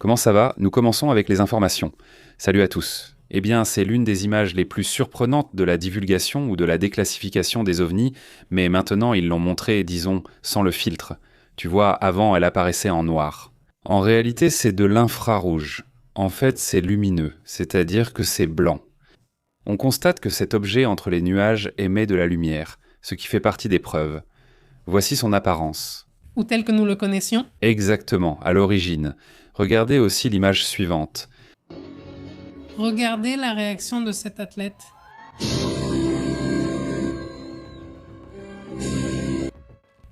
Comment ça va? Nous commençons avec les informations. Salut à tous. Eh bien, c'est l'une des images les plus surprenantes de la divulgation ou de la déclassification des ovnis, mais maintenant ils l'ont montrée, disons, sans le filtre. Tu vois, avant elle apparaissait en noir. En réalité, c'est de l'infrarouge. En fait, c'est lumineux, c'est-à-dire que c'est blanc. On constate que cet objet entre les nuages émet de la lumière, ce qui fait partie des preuves. Voici son apparence. Ou tel que nous le connaissions. Exactement, à l'origine. Regardez aussi l'image suivante. Regardez la réaction de cet athlète.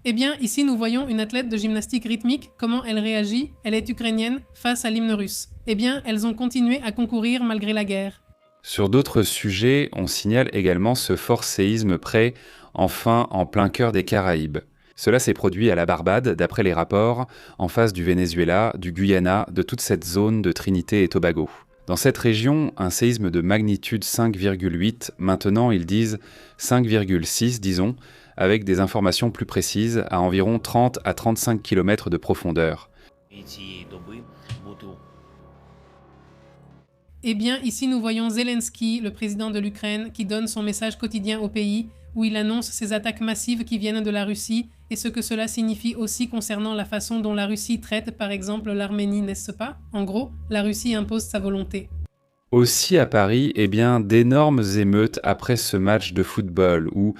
Eh bien, ici nous voyons une athlète de gymnastique rythmique, comment elle réagit, elle est ukrainienne, face à l'hymne russe. Eh bien, elles ont continué à concourir malgré la guerre. Sur d'autres sujets, on signale également ce fort séisme près, enfin en plein cœur des Caraïbes. Cela s'est produit à la Barbade, d'après les rapports, en face du Venezuela, du Guyana, de toute cette zone de Trinité et Tobago. Dans cette région, un séisme de magnitude 5,8, maintenant ils disent 5,6 disons, avec des informations plus précises, à environ 30 à 35 km de profondeur. Eh bien, ici nous voyons Zelensky, le président de l'Ukraine, qui donne son message quotidien au pays, où il annonce ces attaques massives qui viennent de la Russie et ce que cela signifie aussi concernant la façon dont la Russie traite par exemple l'Arménie, n'est-ce pas? En gros, la Russie impose sa volonté. Aussi à Paris, d'énormes émeutes après ce match de football où,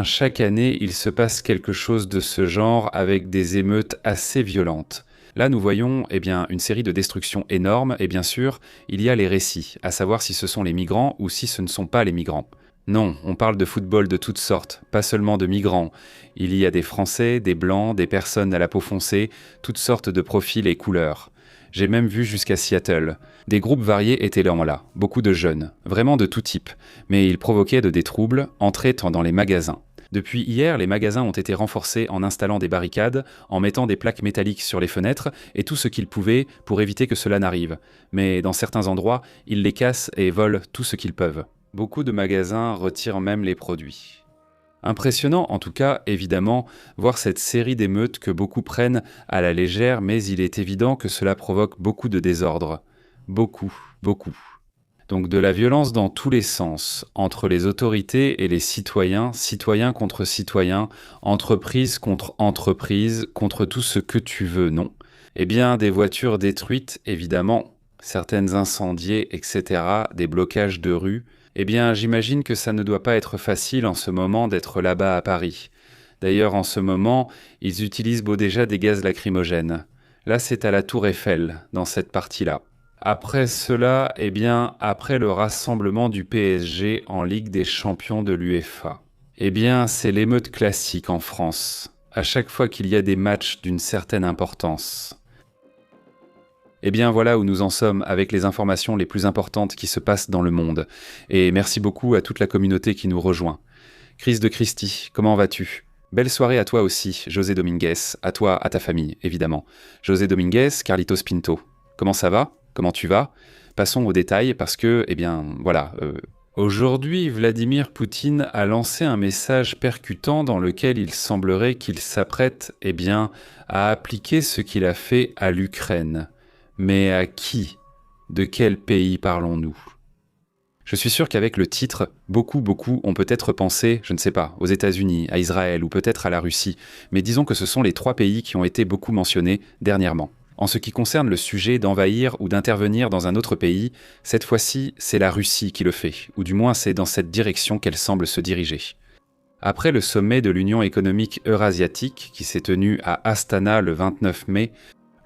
chaque année, il se passe quelque chose de ce genre avec des émeutes assez violentes. Là, nous voyons une série de destructions énormes et bien sûr, il y a les récits, à savoir si ce sont les migrants ou si ce ne sont pas les migrants. Non, on parle de football de toutes sortes, pas seulement de migrants. Il y a des Français, des Blancs, des personnes à la peau foncée, toutes sortes de profils et couleurs. J'ai même vu jusqu'à Seattle. Des groupes variés étaient là, beaucoup de jeunes, vraiment de tout type, mais ils provoquaient des troubles, entraient dans les magasins. Depuis hier, les magasins ont été renforcés en installant des barricades, en mettant des plaques métalliques sur les fenêtres et tout ce qu'ils pouvaient pour éviter que cela n'arrive. Mais dans certains endroits, ils les cassent et volent tout ce qu'ils peuvent. Beaucoup de magasins retirent même les produits. Impressionnant en tout cas, évidemment, voir cette série d'émeutes que beaucoup prennent à la légère, mais il est évident que cela provoque beaucoup de désordre. Beaucoup. Donc de la violence dans tous les sens, entre les autorités et les citoyens, citoyens contre citoyens, entreprise contre entreprise, contre tout ce que tu veux, non. Des voitures détruites, évidemment, certaines incendiées, etc., des blocages de rues. J'imagine que ça ne doit pas être facile en ce moment d'être là-bas à Paris. D'ailleurs, en ce moment, ils utilisent déjà des gaz lacrymogènes. Là, c'est à la Tour Eiffel, dans cette partie-là. Après cela, après le rassemblement du PSG en Ligue des Champions de l'UEFA. C'est l'émeute classique en France, à chaque fois qu'il y a des matchs d'une certaine importance. Voilà où nous en sommes avec les informations les plus importantes qui se passent dans le monde. Et merci beaucoup à toute la communauté qui nous rejoint. Chris de Christie, comment vas-tu? Belle soirée à toi aussi, José Dominguez, à toi, à ta famille, évidemment. José Dominguez, Carlitos Pinto. Comment ça va? Comment tu vas? Passons aux détails parce que, Aujourd'hui, Vladimir Poutine a lancé un message percutant dans lequel il semblerait qu'il s'apprête, à appliquer ce qu'il a fait à l'Ukraine. Mais à qui? De quel pays parlons-nous? Je suis sûr qu'avec le titre, beaucoup ont peut-être pensé, je ne sais pas, aux États-Unis, à Israël ou peut-être à la Russie, mais disons que ce sont les 3 pays qui ont été beaucoup mentionnés dernièrement. En ce qui concerne le sujet d'envahir ou d'intervenir dans un autre pays, cette fois-ci, c'est la Russie qui le fait, ou du moins c'est dans cette direction qu'elle semble se diriger. Après le sommet de l'Union économique eurasiatique, qui s'est tenu à Astana le 29 mai,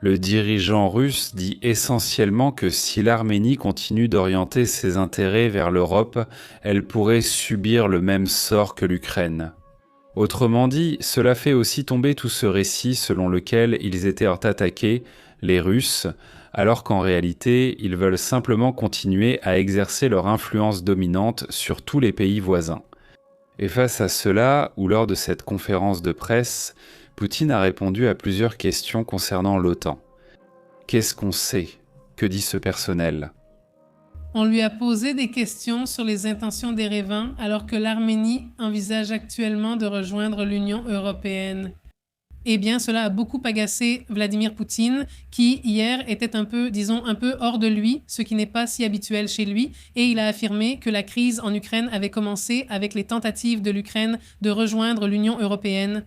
le dirigeant russe dit essentiellement que si l'Arménie continue d'orienter ses intérêts vers l'Europe, elle pourrait subir le même sort que l'Ukraine. Autrement dit, cela fait aussi tomber tout ce récit selon lequel ils étaient attaqués, les Russes, alors qu'en réalité, ils veulent simplement continuer à exercer leur influence dominante sur tous les pays voisins. Et face à cela, ou lors de cette conférence de presse, Poutine a répondu à plusieurs questions concernant l'OTAN. Qu'est-ce qu'on sait? Que dit ce personnel? On lui a posé des questions sur les intentions d'Erevan alors que l'Arménie envisage actuellement de rejoindre l'Union européenne. Eh bien, cela a beaucoup agacé Vladimir Poutine, qui hier était un peu, disons, un peu hors de lui, ce qui n'est pas si habituel chez lui, et il a affirmé que la crise en Ukraine avait commencé avec les tentatives de l'Ukraine de rejoindre l'Union européenne.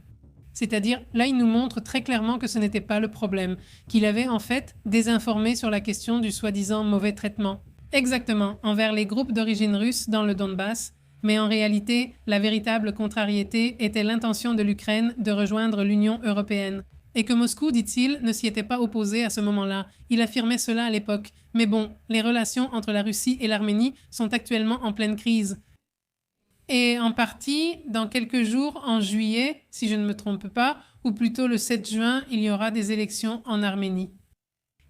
C'est-à-dire, là, il nous montre très clairement que ce n'était pas le problème, qu'il avait en fait désinformé sur la question du soi-disant mauvais traitement. Exactement, envers les groupes d'origine russe dans le Donbass, mais en réalité, la véritable contrariété était l'intention de l'Ukraine de rejoindre l'Union européenne. Et que Moscou, dit-il, ne s'y était pas opposé à ce moment-là. Il affirmait cela à l'époque. Mais bon, les relations entre la Russie et l'Arménie sont actuellement en pleine crise. Et en partie, dans quelques jours, en juillet, si je ne me trompe pas, ou plutôt le 7 juin, il y aura des élections en Arménie.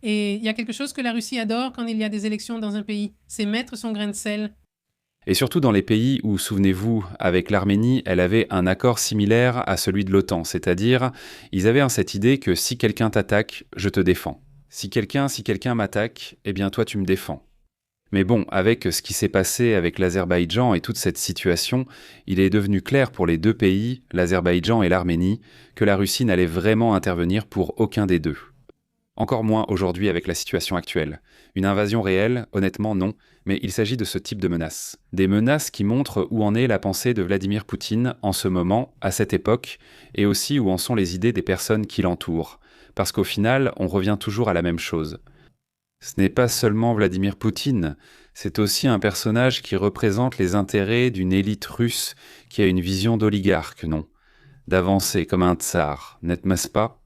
Et il y a quelque chose que la Russie adore quand il y a des élections dans un pays, c'est mettre son grain de sel. Et surtout dans les pays où, souvenez-vous, avec l'Arménie, elle avait un accord similaire à celui de l'OTAN, c'est-à-dire, ils avaient cette idée que si quelqu'un t'attaque, je te défends. Si quelqu'un m'attaque, eh bien toi tu me défends. Mais bon, avec ce qui s'est passé avec l'Azerbaïdjan et toute cette situation, il est devenu clair pour les deux pays, l'Azerbaïdjan et l'Arménie, que la Russie n'allait vraiment intervenir pour aucun des deux. Encore moins aujourd'hui avec la situation actuelle. Une invasion réelle, honnêtement non, mais il s'agit de ce type de menaces. Des menaces qui montrent où en est la pensée de Vladimir Poutine en ce moment, à cette époque, et aussi où en sont les idées des personnes qui l'entourent. Parce qu'au final, on revient toujours à la même chose. Ce n'est pas seulement Vladimir Poutine, c'est aussi un personnage qui représente les intérêts d'une élite russe qui a une vision d'oligarque, non, d'avancer comme un tsar, n'est-ce pas ?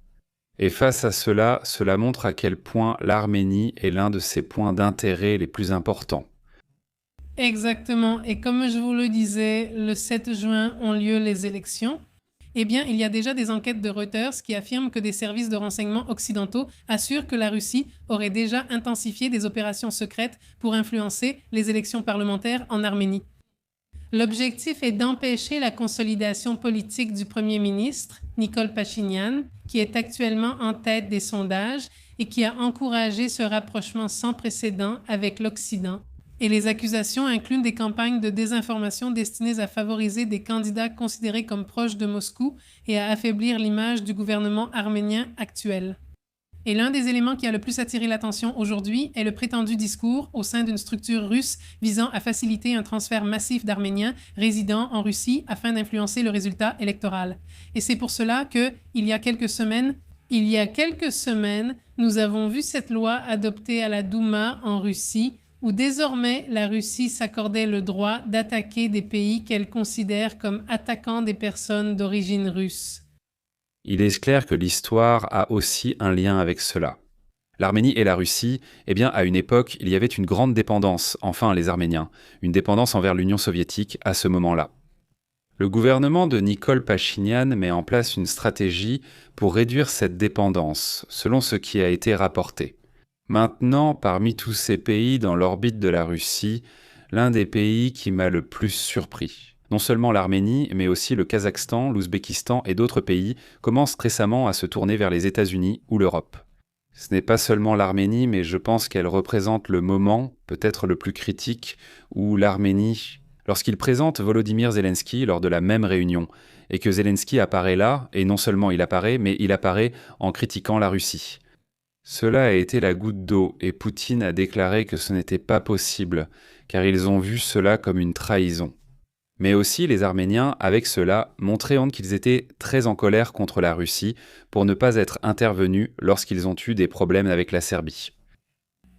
Et face à cela, cela montre à quel point l'Arménie est l'un de ses points d'intérêt les plus importants. Exactement, et comme je vous le disais, le 7 juin ont lieu les élections. Eh bien, il y a déjà des enquêtes de Reuters qui affirment que des services de renseignement occidentaux assurent que la Russie aurait déjà intensifié des opérations secrètes pour influencer les élections parlementaires en Arménie. L'objectif est d'empêcher la consolidation politique du Premier ministre, Nikol Pachinian, qui est actuellement en tête des sondages et qui a encouragé ce rapprochement sans précédent avec l'Occident. Et les accusations incluent des campagnes de désinformation destinées à favoriser des candidats considérés comme proches de Moscou et à affaiblir l'image du gouvernement arménien actuel. Et l'un des éléments qui a le plus attiré l'attention aujourd'hui est le prétendu discours au sein d'une structure russe visant à faciliter un transfert massif d'Arméniens résidant en Russie afin d'influencer le résultat électoral. Et c'est pour cela que, il y a quelques semaines, nous avons vu cette loi adoptée à la Douma en Russie, où désormais la Russie s'accordait le droit d'attaquer des pays qu'elle considère comme attaquant des personnes d'origine russe. Il est clair que l'histoire a aussi un lien avec cela. L'Arménie et la Russie, eh bien, à une époque, il y avait une grande dépendance, enfin les Arméniens, une dépendance envers l'Union soviétique à ce moment-là. Le gouvernement de Nikol Pachinian met en place une stratégie pour réduire cette dépendance, selon ce qui a été rapporté. Maintenant, parmi tous ces pays dans l'orbite de la Russie, l'un des pays qui m'a le plus surpris. Non seulement l'Arménie, mais aussi le Kazakhstan, l'Ouzbékistan et d'autres pays commencent récemment à se tourner vers les États-Unis ou l'Europe. Ce n'est pas seulement l'Arménie, mais je pense qu'elle représente le moment, peut-être le plus critique, où l'Arménie, lorsqu'il présente Volodymyr Zelensky lors de la même réunion, et que Zelensky apparaît là, et non seulement il apparaît, mais il apparaît en critiquant la Russie. Cela a été la goutte d'eau, et Poutine a déclaré que ce n'était pas possible, car ils ont vu cela comme une trahison. Mais aussi les Arméniens, avec cela, montraient qu'ils étaient très en colère contre la Russie pour ne pas être intervenus lorsqu'ils ont eu des problèmes avec la Serbie.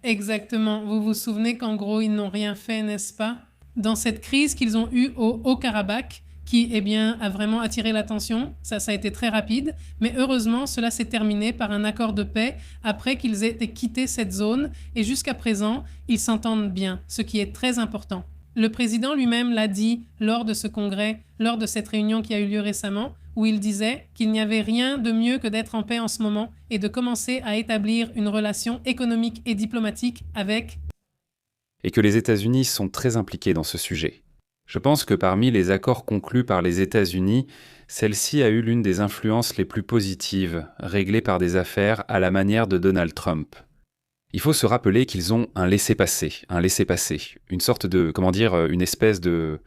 Exactement. Vous vous souvenez qu'en gros, ils n'ont rien fait, n'est-ce pas? Dans cette crise qu'ils ont eue au Haut-Karabakh, qui eh bien, a vraiment attiré l'attention, ça a été très rapide, mais heureusement, cela s'est terminé par un accord de paix après qu'ils aient quitté cette zone, et jusqu'à présent, ils s'entendent bien, ce qui est très important. Le président lui-même l'a dit lors de ce congrès, lors de cette réunion qui a eu lieu récemment, où il disait qu'il n'y avait rien de mieux que d'être en paix en ce moment et de commencer à établir une relation économique et diplomatique avec... Et que les États-Unis sont très impliqués dans ce sujet. Je pense que parmi les accords conclus par les États-Unis, celle-ci a eu l'une des influences les plus positives, réglées par des affaires à la manière de Donald Trump. Il faut se rappeler qu'ils ont un laissez-passer, une sorte de, une espèce de...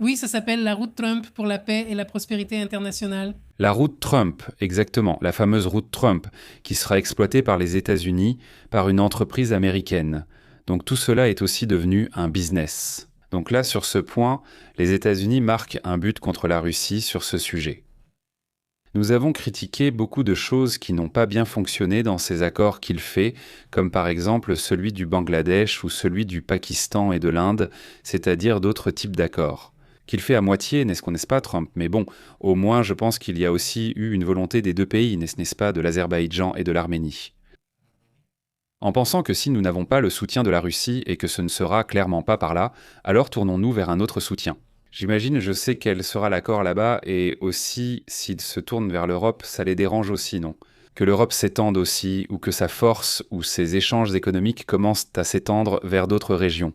Oui, ça s'appelle la route Trump pour la paix et la prospérité internationale. La route Trump, exactement, la fameuse route Trump, qui sera exploitée par les États-Unis par une entreprise américaine. Donc tout cela est aussi devenu un business. Donc là, sur ce point, les États-Unis marquent un but contre la Russie sur ce sujet. Nous avons critiqué beaucoup de choses qui n'ont pas bien fonctionné dans ces accords qu'il fait, comme par exemple celui du Bangladesh ou celui du Pakistan et de l'Inde, c'est-à-dire d'autres types d'accords. Qu'il fait à moitié, n'est-ce pas, Trump? Mais bon, au moins je pense qu'il y a aussi eu une volonté des deux pays, n'est-ce pas, de l'Azerbaïdjan et de l'Arménie. En pensant que si nous n'avons pas le soutien de la Russie et que ce ne sera clairement pas par là, alors tournons-nous vers un autre soutien. J'imagine, je sais quel sera l'accord là-bas, et aussi, s'ils se tournent vers l'Europe, ça les dérange aussi, non? Que l'Europe s'étende aussi, ou que sa force ou ses échanges économiques commencent à s'étendre vers d'autres régions.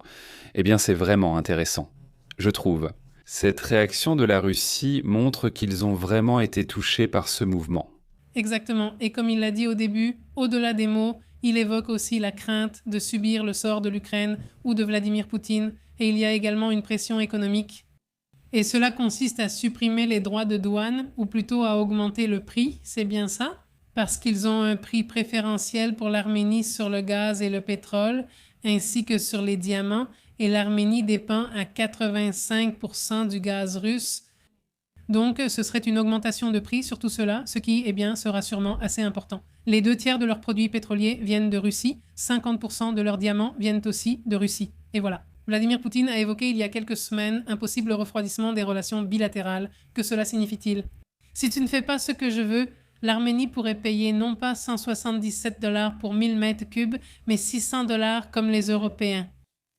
Eh bien, c'est vraiment intéressant. Je trouve. Cette réaction de la Russie montre qu'ils ont vraiment été touchés par ce mouvement. Exactement. Et comme il l'a dit au début, au-delà des mots, il évoque aussi la crainte de subir le sort de l'Ukraine ou de Vladimir Poutine. Et il y a également une pression économique. Et cela consiste à supprimer les droits de douane, ou plutôt à augmenter le prix, c'est bien ça? Parce qu'ils ont un prix préférentiel pour l'Arménie sur le gaz et le pétrole, ainsi que sur les diamants, et l'Arménie dépend à 85% du gaz russe. Donc, ce serait une augmentation de prix sur tout cela, ce qui, sera sûrement assez important. Les 2 tiers de leurs produits pétroliers viennent de Russie, 50% de leurs diamants viennent aussi de Russie. Et voilà. Vladimir Poutine a évoqué il y a quelques semaines un possible refroidissement des relations bilatérales. Que cela signifie-t-il? Si tu ne fais pas ce que je veux, l'Arménie pourrait payer non pas 177 $ pour 1000 mètres cubes, mais 600 $ comme les Européens.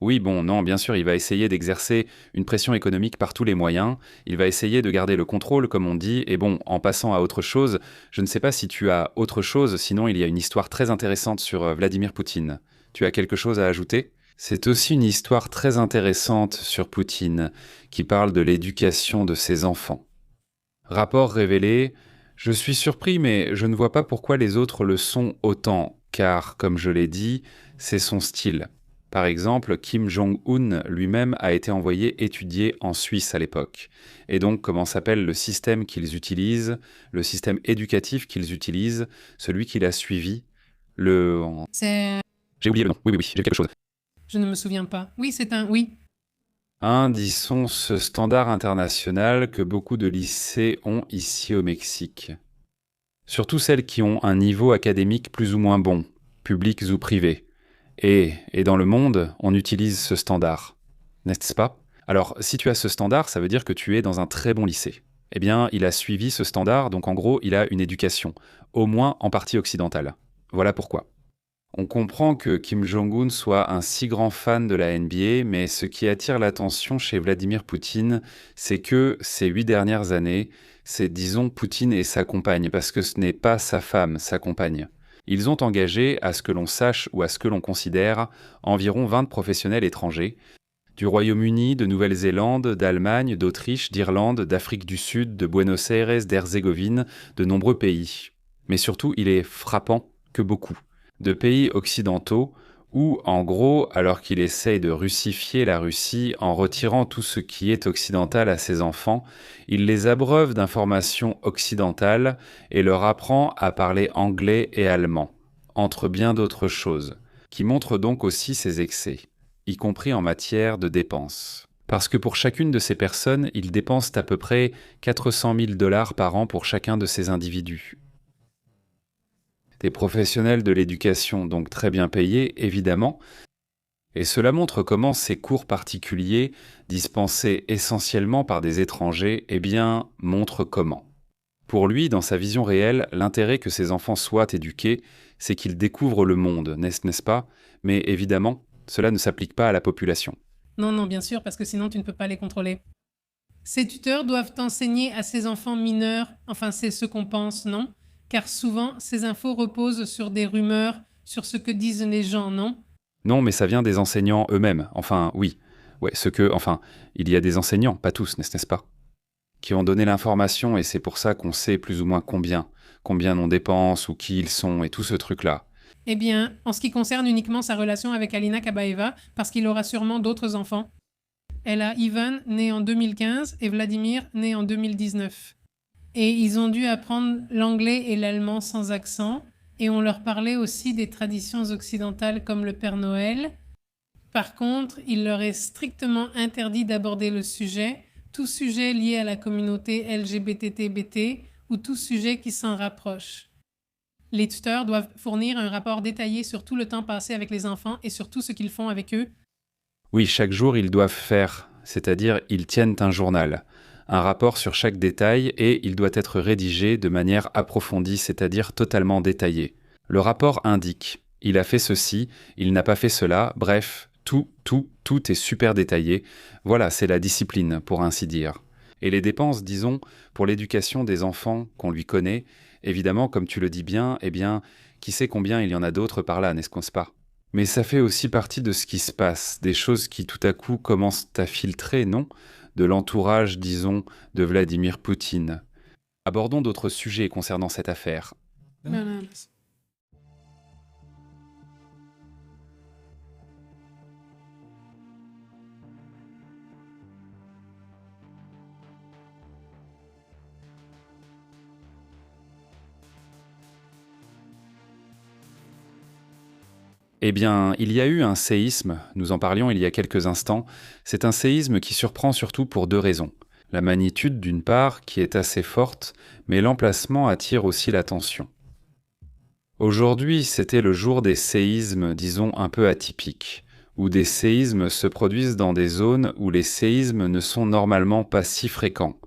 Oui, bon, non, bien sûr, il va essayer d'exercer une pression économique par tous les moyens, il va essayer de garder le contrôle, comme on dit, et bon, en passant à autre chose, je ne sais pas si tu as autre chose, sinon il y a une histoire très intéressante sur Vladimir Poutine. Tu as quelque chose à ajouter? C'est aussi une histoire très intéressante sur Poutine, qui parle de l'éducation de ses enfants. Rapport révélé, je suis surpris, mais je ne vois pas pourquoi les autres le sont autant, car, comme je l'ai dit, c'est son style. Par exemple, Kim Jong-un lui-même a été envoyé étudier en Suisse à l'époque. Et donc, comment s'appelle le système qu'ils utilisent, le système éducatif qu'ils utilisent, celui qu'il a suivi, C'est... J'ai oublié le nom, oui, j'ai quelque chose. Je ne me souviens pas. Oui, c'est un... Oui. Disons ce standard international que beaucoup de lycées ont ici au Mexique. Surtout celles qui ont un niveau académique plus ou moins bon, publics ou privés. Et dans le monde, on utilise ce standard. N'est-ce pas? Alors, si tu as ce standard, ça veut dire que tu es dans un très bon lycée. Eh bien, il a suivi ce standard, donc en gros, il a une éducation, au moins en partie occidentale. Voilà pourquoi. On comprend que Kim Jong-un soit un si grand fan de la NBA, mais ce qui attire l'attention chez Vladimir Poutine, c'est que ces 8 dernières années, c'est, disons, Poutine et sa compagne, parce que ce n'est pas sa femme, sa compagne. Ils ont engagé, à ce que l'on sache ou à ce que l'on considère, environ 20 professionnels étrangers, du Royaume-Uni, de Nouvelle-Zélande, d'Allemagne, d'Autriche, d'Irlande, d'Afrique du Sud, de Buenos Aires, d'Herzégovine, de nombreux pays. Mais surtout, il est frappant que beaucoup de pays occidentaux où, en gros, alors qu'il essaye de russifier la Russie en retirant tout ce qui est occidental à ses enfants, il les abreuve d'informations occidentales et leur apprend à parler anglais et allemand, entre bien d'autres choses, qui montrent donc aussi ses excès, y compris en matière de dépenses. Parce que pour chacune de ces personnes, ils dépensent à peu près 400 000 $ par an pour chacun de ces individus. Des professionnels de l'éducation, donc très bien payés, évidemment, et cela montre comment ces cours particuliers, dispensés essentiellement par des étrangers, montrent comment. Pour lui, dans sa vision réelle, l'intérêt que ses enfants soient éduqués, c'est qu'ils découvrent le monde, n'est-ce pas? Mais évidemment, cela ne s'applique pas à la population. Non, bien sûr, parce que sinon tu ne peux pas les contrôler. Ces tuteurs doivent enseigner à ces enfants mineurs, enfin c'est ce qu'on pense, non? Car souvent, ces infos reposent sur des rumeurs, sur ce que disent les gens, non? Non, mais ça vient des enseignants eux-mêmes. Enfin, oui. Ouais, il y a des enseignants, pas tous, n'est-ce pas? Qui ont donné l'information et c'est pour ça qu'on sait plus ou moins combien on dépense ou qui ils sont et tout ce truc-là. En ce qui concerne uniquement sa relation avec Alina Kabaeva, parce qu'il aura sûrement d'autres enfants. Elle a Ivan, né en 2015, et Vladimir, né en 2019. Et ils ont dû apprendre l'anglais et l'allemand sans accent, et on leur parlait aussi des traditions occidentales comme le Père Noël. Par contre, il leur est strictement interdit d'aborder le sujet, tout sujet lié à la communauté LGBT ou tout sujet qui s'en rapproche. Les tuteurs doivent fournir un rapport détaillé sur tout le temps passé avec les enfants et sur tout ce qu'ils font avec eux. Oui, chaque jour, ils doivent faire, c'est-à-dire ils tiennent un journal, un rapport sur chaque détail et il doit être rédigé de manière approfondie, c'est-à-dire totalement détaillée. Le rapport indique, il a fait ceci, il n'a pas fait cela, bref, tout est super détaillé. Voilà, c'est la discipline, pour ainsi dire. Et les dépenses, disons, pour l'éducation des enfants qu'on lui connaît, évidemment, comme tu le dis bien, eh bien, qui sait combien il y en a d'autres par là, n'est-ce pas? Mais ça fait aussi partie de ce qui se passe, des choses qui tout à coup commencent à filtrer, non? De l'entourage, disons, de Vladimir Poutine. Abordons d'autres sujets concernant cette affaire. Bananas. Eh bien, il y a eu un séisme, nous en parlions il y a quelques instants. C'est un séisme qui surprend surtout pour deux raisons. La magnitude d'une part, qui est assez forte, mais l'emplacement attire aussi l'attention. Aujourd'hui, c'était le jour des séismes, disons un peu atypiques, où des séismes se produisent dans des zones où les séismes ne sont normalement pas si fréquents.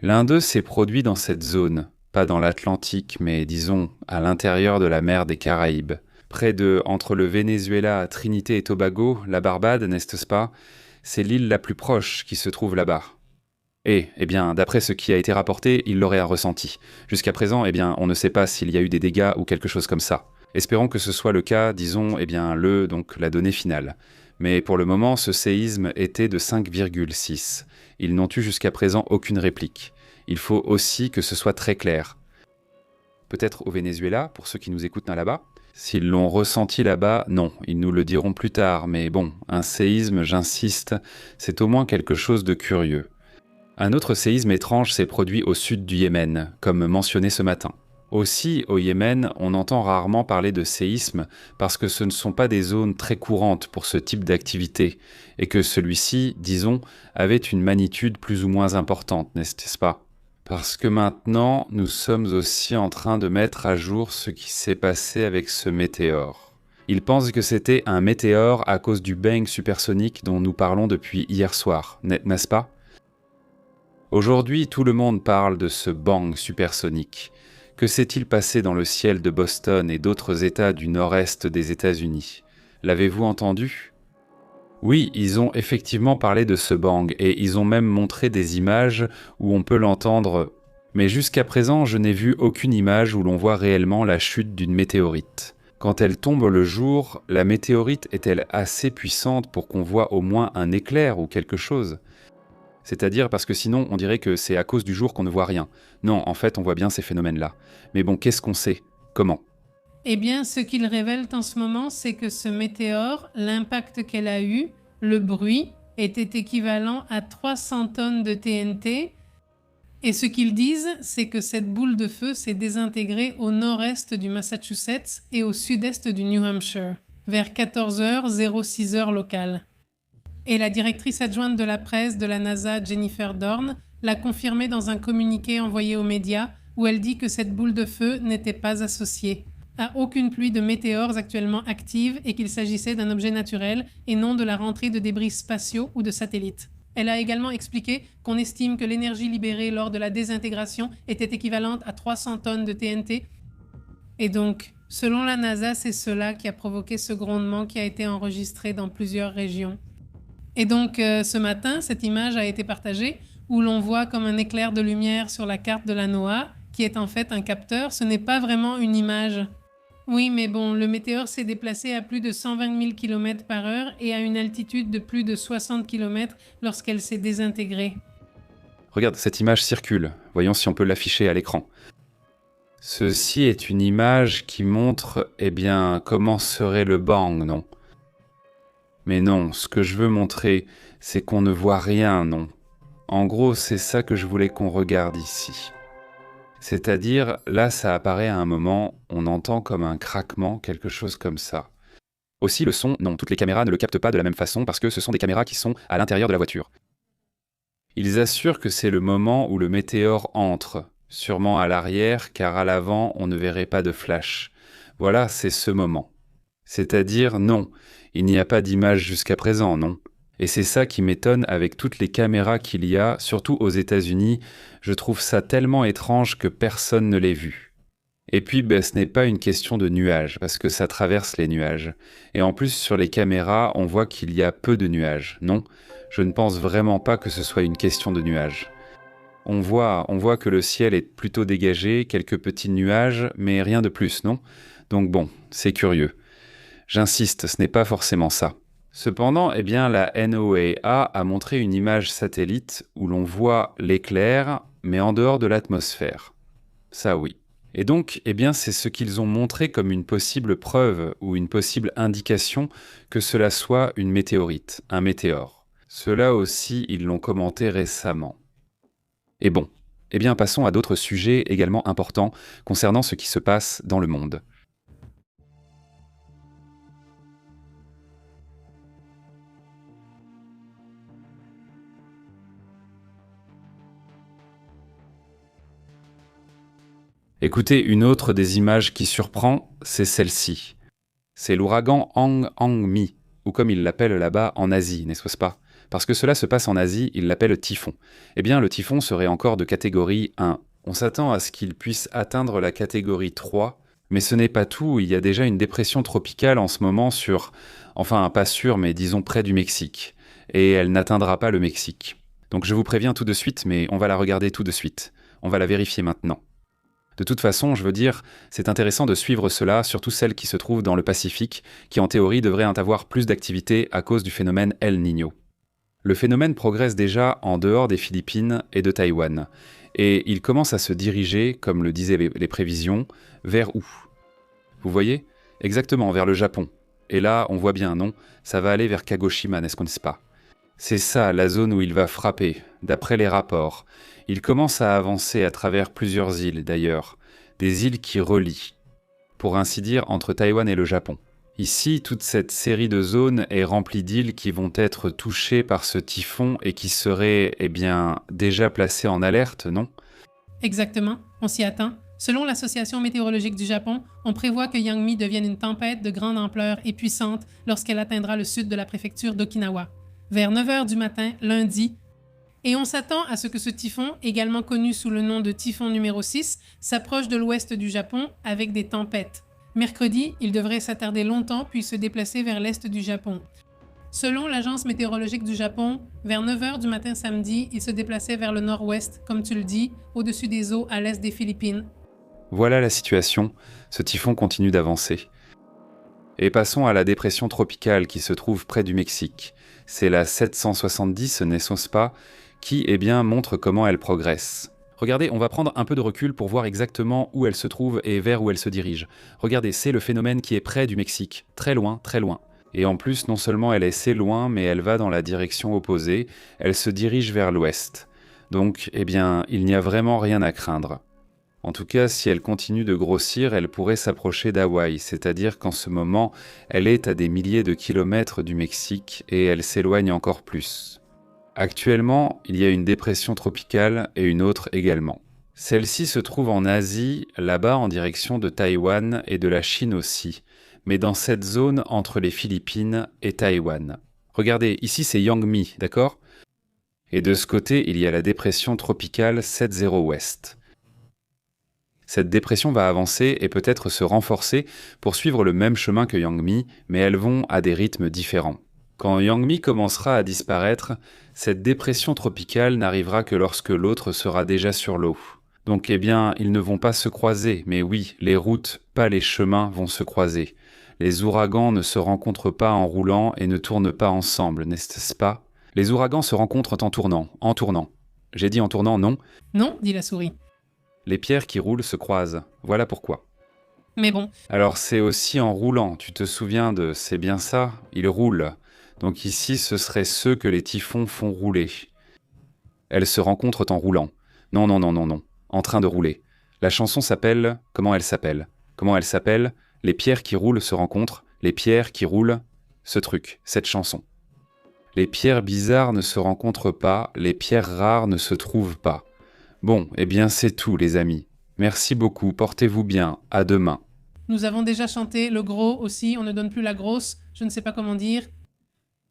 L'un d'eux s'est produit dans cette zone, pas dans l'Atlantique, mais disons à l'intérieur de la mer des Caraïbes. Près de, entre le Venezuela, Trinité et Tobago, la Barbade, n'est-ce pas? C'est l'île la plus proche qui se trouve là-bas. Et, eh bien, d'après ce qui a été rapporté, il l'aurait ressenti. Jusqu'à présent, eh bien, on ne sait pas s'il y a eu des dégâts ou quelque chose comme ça. Espérons que ce soit le cas, disons, eh bien, donc la donnée finale. Mais pour le moment, ce séisme était de 5,6. Ils n'ont eu jusqu'à présent aucune réplique. Il faut aussi que ce soit très clair. Peut-être au Venezuela, pour ceux qui nous écoutent là-bas. S'ils l'ont ressenti là-bas, non, ils nous le diront plus tard, mais bon, un séisme, j'insiste, c'est au moins quelque chose de curieux. Un autre séisme étrange s'est produit au sud du Yémen, comme mentionné ce matin. Aussi, au Yémen, on entend rarement parler de séisme parce que ce ne sont pas des zones très courantes pour ce type d'activité, et que celui-ci, disons, avait une magnitude plus ou moins importante, n'est-ce pas ? Parce que maintenant, nous sommes aussi en train de mettre à jour ce qui s'est passé avec ce météore. Ils pensent que c'était un météore à cause du bang supersonique dont nous parlons depuis hier soir, n'est-ce pas? Aujourd'hui, tout le monde parle de ce bang supersonique. Que s'est-il passé dans le ciel de Boston et d'autres États du nord-est des États-Unis? L'avez-vous entendu? Oui, ils ont effectivement parlé de ce bang et ils ont même montré des images où on peut l'entendre. Mais jusqu'à présent, je n'ai vu aucune image où l'on voit réellement la chute d'une météorite. Quand elle tombe le jour, la météorite est-elle assez puissante pour qu'on voit au moins un éclair ou quelque chose? C'est-à-dire parce que sinon, on dirait que c'est à cause du jour qu'on ne voit rien. Non, en fait, on voit bien ces phénomènes-là. Mais bon, qu'est-ce qu'on sait? Comment? Eh bien, ce qu'ils révèlent en ce moment, c'est que ce météore, l'impact qu'elle a eu, le bruit, était équivalent à 300 tonnes de TNT. Et ce qu'ils disent, c'est que cette boule de feu s'est désintégrée au nord-est du Massachusetts et au sud-est du New Hampshire, vers 14h, 06h locale. Et la directrice adjointe de la presse de la NASA, Jennifer Dorn, l'a confirmé dans un communiqué envoyé aux médias où elle dit que cette boule de feu n'était pas associée à aucune pluie de météores actuellement active et qu'il s'agissait d'un objet naturel et non de la rentrée de débris spatiaux ou de satellites. Elle a également expliqué qu'on estime que l'énergie libérée lors de la désintégration était équivalente à 300 tonnes de TNT. Et donc, selon la NASA, c'est cela qui a provoqué ce grondement qui a été enregistré dans plusieurs régions. Et donc, ce matin, cette image a été partagée où l'on voit comme un éclair de lumière sur la carte de la NOAA, qui est en fait un capteur. Ce n'est pas vraiment une image. Oui, mais bon, le météore s'est déplacé à plus de 120 000 km/h et à une altitude de plus de 60 km lorsqu'elle s'est désintégrée. Regarde, cette image circule. Voyons si on peut l'afficher à l'écran. Ceci est une image qui montre, eh bien, comment serait le bang, non? Mais non, ce que je veux montrer, c'est qu'on ne voit rien, non. En gros, c'est ça que je voulais qu'on regarde ici. C'est-à-dire, là, ça apparaît à un moment, on entend comme un craquement, quelque chose comme ça. Aussi, le son, non, toutes les caméras ne le captent pas de la même façon parce que ce sont des caméras qui sont à l'intérieur de la voiture. Ils assurent que c'est le moment où le météore entre, sûrement à l'arrière, car à l'avant, on ne verrait pas de flash. Voilà, c'est ce moment. C'est-à-dire, non, il n'y a pas d'image jusqu'à présent, non. Et c'est ça qui m'étonne avec toutes les caméras qu'il y a, surtout aux États-Unis. Je trouve ça tellement étrange que personne ne l'ait vu. Et puis, ce n'est pas une question de nuages, parce que ça traverse les nuages. Et en plus, sur les caméras, on voit qu'il y a peu de nuages. Non, je ne pense vraiment pas que ce soit une question de nuages. On voit que le ciel est plutôt dégagé, quelques petits nuages, mais rien de plus, non? Donc bon, c'est curieux. J'insiste, ce n'est pas forcément ça. Cependant, la NOAA a montré une image satellite où l'on voit l'éclair, mais en dehors de l'atmosphère. Ça oui. Et donc, c'est ce qu'ils ont montré comme une possible preuve ou une possible indication que cela soit une météorite, un météore. Cela aussi, ils l'ont commenté récemment. Et bon, passons à d'autres sujets également importants concernant ce qui se passe dans le monde. Écoutez, une autre des images qui surprend, c'est celle-ci. C'est l'ouragan Hang-Mi, ou comme ils l'appellent là-bas en Asie, n'est-ce pas? Parce que cela se passe en Asie, ils l'appellent typhon. Le typhon serait encore de catégorie 1. On s'attend à ce qu'il puisse atteindre la catégorie 3, mais ce n'est pas tout, il y a déjà une dépression tropicale en ce moment pas sûr, mais disons près du Mexique. Et elle n'atteindra pas le Mexique. Donc je vous préviens tout de suite, mais on va la regarder tout de suite. On va la vérifier maintenant. De toute façon, je veux dire, c'est intéressant de suivre cela, surtout celles qui se trouvent dans le Pacifique, qui en théorie devraient avoir plus d'activité à cause du phénomène El Niño. Le phénomène progresse déjà en dehors des Philippines et de Taïwan, et il commence à se diriger, comme le disaient les prévisions, vers où? Vous voyez? Exactement, vers le Japon. Et là, on voit bien, non? Ça va aller vers Kagoshima, n'est-ce pas? C'est ça, la zone où il va frapper, d'après les rapports. Il commence à avancer à travers plusieurs îles, d'ailleurs. Des îles qui relient, pour ainsi dire, entre Taïwan et le Japon. Ici, toute cette série de zones est remplie d'îles qui vont être touchées par ce typhon et qui seraient, déjà placées en alerte, non? Exactement, on s'y attend. Selon l'Association météorologique du Japon, on prévoit que Yang-mi devienne une tempête de grande ampleur et puissante lorsqu'elle atteindra le sud de la préfecture d'Okinawa, vers 9h du matin, lundi, et on s'attend à ce que ce typhon, également connu sous le nom de typhon numéro 6, s'approche de l'ouest du Japon avec des tempêtes. Mercredi, il devrait s'attarder longtemps puis se déplacer vers l'est du Japon. Selon l'Agence météorologique du Japon, vers 9h du matin samedi, il se déplaçait vers le nord-ouest, comme tu le dis, au-dessus des eaux à l'est des Philippines. Voilà la situation, ce typhon continue d'avancer. Et passons à la dépression tropicale qui se trouve près du Mexique. C'est la 770, n'est-ce pas, qui montre comment elle progresse. Regardez, on va prendre un peu de recul pour voir exactement où elle se trouve et vers où elle se dirige. Regardez, c'est le phénomène qui est près du Mexique, très loin, très loin. Et en plus, non seulement elle est assez loin, mais elle va dans la direction opposée, elle se dirige vers l'ouest. Donc, il n'y a vraiment rien à craindre. En tout cas, si elle continue de grossir, elle pourrait s'approcher d'Hawaï, c'est-à-dire qu'en ce moment, elle est à des milliers de kilomètres du Mexique et elle s'éloigne encore plus. Actuellement, il y a une dépression tropicale et une autre également. Celle-ci se trouve en Asie, là-bas en direction de Taïwan et de la Chine aussi, mais dans cette zone entre les Philippines et Taïwan. Regardez, ici c'est Yang-mi, d'accord? Et de ce côté, il y a la dépression tropicale 70 Ouest. Cette dépression va avancer et peut-être se renforcer pour suivre le même chemin que Yang-mi, mais elles vont à des rythmes différents. Quand Yang-mi commencera à disparaître, cette dépression tropicale n'arrivera que lorsque l'autre sera déjà sur l'eau. Donc ils ne vont pas se croiser, mais oui, les routes, pas les chemins, vont se croiser. Les ouragans ne se rencontrent pas en roulant et ne tournent pas ensemble, n'est-ce pas? Les ouragans se rencontrent en tournant. J'ai dit en tournant, non? Non, dit la souris. Les pierres qui roulent se croisent, voilà pourquoi. Mais bon. Alors c'est aussi en roulant, tu te souviens de « c'est bien ça », il roule. Donc ici, ce serait ceux que les typhons font rouler. Elles se rencontrent en roulant. Non, non, non, non, non. En train de rouler. La chanson s'appelle... Comment elle s'appelle? Comment elle s'appelle? Les pierres qui roulent se rencontrent. Les pierres qui roulent... Ce truc, cette chanson. Les pierres bizarres ne se rencontrent pas. Les pierres rares ne se trouvent pas. Bon, eh bien c'est tout, les amis. Merci beaucoup, portez-vous bien. À demain. Nous avons déjà chanté le gros aussi, on ne donne plus la grosse, je ne sais pas comment dire.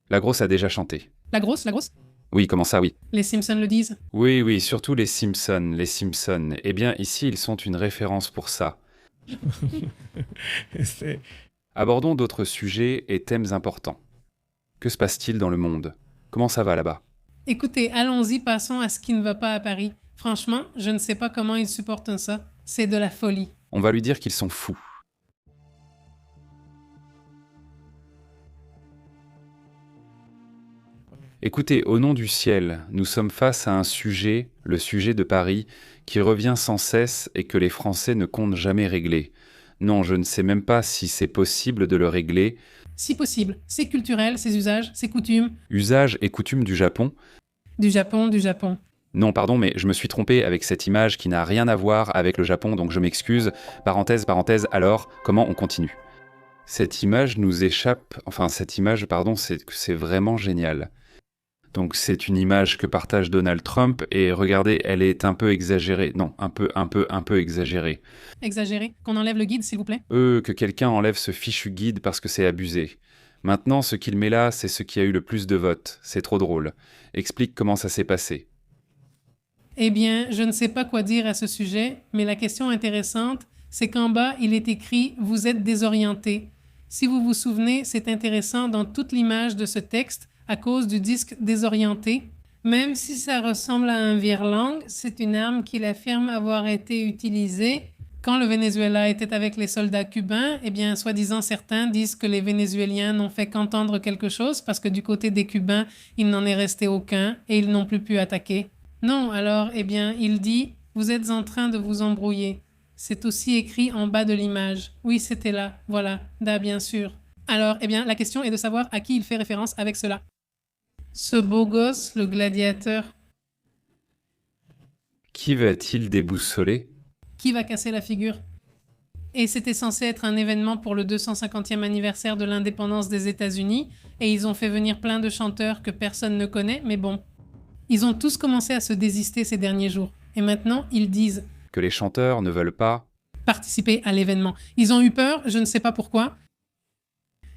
La grosse a déjà chanté. La grosse, la grosse? Oui, comment ça, oui. Les Simpsons le disent. Oui, oui, surtout les Simpsons, les Simpsons. Eh bien, ici, ils sont une référence pour ça. C'est- Abordons d'autres sujets et thèmes importants. Que se passe-t-il dans le monde? Comment ça va là-bas? Écoutez, allons-y, passons à ce qui ne va pas à Paris. Franchement, je ne sais pas comment ils supportent ça. C'est de la folie. On va lui dire qu'ils sont fous. Écoutez, au nom du ciel, nous sommes face à un sujet, le sujet de Paris, qui revient sans cesse et que les Français ne comptent jamais régler. Non, je ne sais même pas si c'est possible de le régler. Si possible, c'est culturel, ses usages, ses coutumes. Usages et coutumes du Japon. Du Japon, du Japon. Non, pardon, mais je me suis trompé avec cette image qui n'a rien à voir avec le Japon, donc je m'excuse. Parenthèse, parenthèse, alors, comment on continue? Cette image nous échappe, enfin cette image, pardon, c'est vraiment génial. Donc c'est une image que partage Donald Trump et regardez, elle est un peu exagérée. Non, un peu exagérée. Exagéré. Qu'on enlève le guide, s'il vous plaît. Que quelqu'un enlève ce fichu guide parce que c'est abusé. Maintenant, ce qu'il met là, c'est ce qui a eu le plus de votes. C'est trop drôle. Explique comment ça s'est passé. Eh bien, je ne sais pas quoi dire à ce sujet, mais la question intéressante, c'est qu'en bas, il est écrit « Vous êtes désorienté ». Si vous vous souvenez, c'est intéressant dans toute l'image de ce texte à cause du disque désorienté. Même si ça ressemble à un vire-langue, c'est une arme qu'il affirme avoir été utilisée quand le Venezuela était avec les soldats cubains. Eh bien, soi-disant, certains disent que les Vénézuéliens n'ont fait qu'entendre quelque chose parce que du côté des Cubains, il n'en est resté aucun et ils n'ont plus pu attaquer. Non, alors, eh bien, il dit « Vous êtes en train de vous embrouiller ». C'est aussi écrit en bas de l'image. Oui, c'était là. Voilà. Da, bien sûr. Alors, eh bien, la question est de savoir à qui il fait référence avec cela. Ce beau gosse, le gladiateur, Qui va-t-il déboussoler? qui va casser la figure? Et c'était censé être un événement pour le 250e anniversaire de l'indépendance des États-Unis, et ils ont fait venir plein de chanteurs que personne ne connaît, mais bon. Ils ont tous commencé à se désister ces derniers jours. Et maintenant, ils disent Que les chanteurs ne veulent pas. participer à l'événement. Ils ont eu peur, je ne sais pas pourquoi.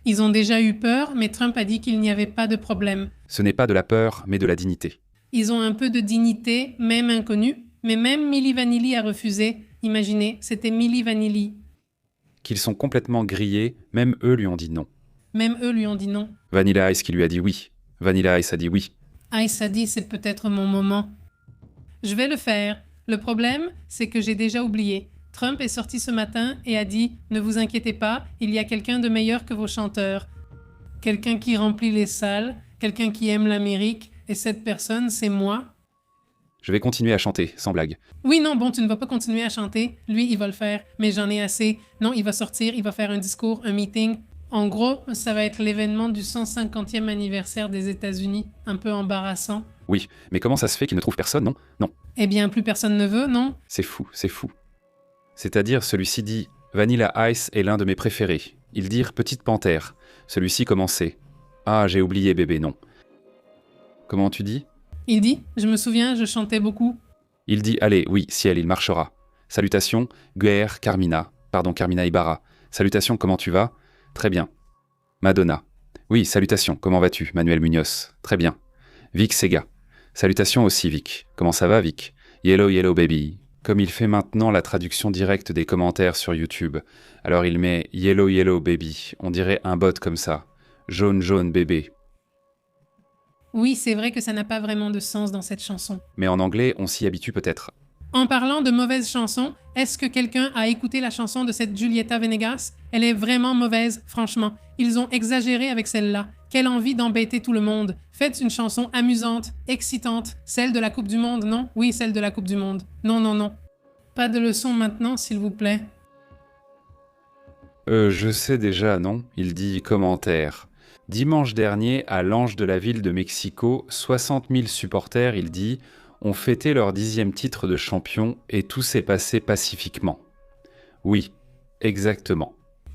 Ils ont déjà eu peur, mais Trump a dit qu'il n'y avait pas de problème. Ce n'est pas de la peur, mais de la dignité. Ils ont un peu de dignité, même inconnue, mais même Milli Vanilli a refusé. Imaginez, c'était Milli Vanilli. Qu'ils sont complètement grillés, même eux lui ont dit non. Même eux lui ont dit non. Vanilla Ice qui lui a dit oui. Vanilla Ice a dit oui. Ice a dit c'est peut-être mon moment. Je vais le faire. Le problème, c'est que j'ai déjà oublié. Trump est sorti ce matin et a dit « Ne vous inquiétez pas, il y a quelqu'un de meilleur que vos chanteurs. Quelqu'un qui remplit les salles, quelqu'un qui aime l'Amérique, et cette personne, c'est moi. » Je vais continuer à chanter, sans blague. Oui, non, bon, tu ne vas pas continuer à chanter. Lui, il va le faire, mais j'en ai assez. Non, il va sortir, il va faire un discours, un meeting. En gros, ça va être l'événement du 150e anniversaire des États-Unis. Un peu embarrassant. Oui, mais comment ça se fait qu'il ne trouve personne, non? Non, Eh bien, plus personne ne veut, non? c'est fou, c'est fou. C'est-à-dire, celui-ci dit « Vanilla Ice est l'un de mes préférés ». Ils dirent « Petite Panthère ». Celui-ci commençait « Ah, j'ai oublié bébé, non ». Comment tu dis? Il dit « Je me souviens, je chantais beaucoup. » Il dit « Allez, oui, ciel, il marchera ». Salutations, Guerre, Carmina. Pardon, Carmina Ibarra. Salutations, comment tu vas? Très bien. Madonna. Oui, salutations, comment vas-tu, Manuel Munoz? Très bien. Vic Sega. Salutations aussi, Vic. Comment ça va, Vic? Yellow, yellow baby. Comme il fait maintenant la traduction directe des commentaires sur YouTube. Alors il met Yellow, yellow baby. On dirait un bot comme ça. Jaune, jaune bébé. Oui, c'est vrai que ça n'a pas vraiment de sens dans cette chanson. Mais en anglais, on s'y habitue peut-être. En parlant de mauvaises chansons, est-ce que quelqu'un a écouté la chanson de cette Julieta Venegas? Elle est vraiment mauvaise, franchement. Ils ont exagéré avec celle-là. Quelle envie d'embêter tout le monde. Faites une chanson amusante, excitante. Celle de la Coupe du Monde, non? Oui, celle de la Coupe du Monde. Non, non, non. Pas de leçon maintenant, s'il vous plaît. Je sais déjà, non? Il dit commentaire. Dimanche dernier, à l'Ange de la ville de Mexico, 60 000 supporters, il dit, ont fêté leur 10e titre de champion et tout s'est passé pacifiquement. Oui, exactement.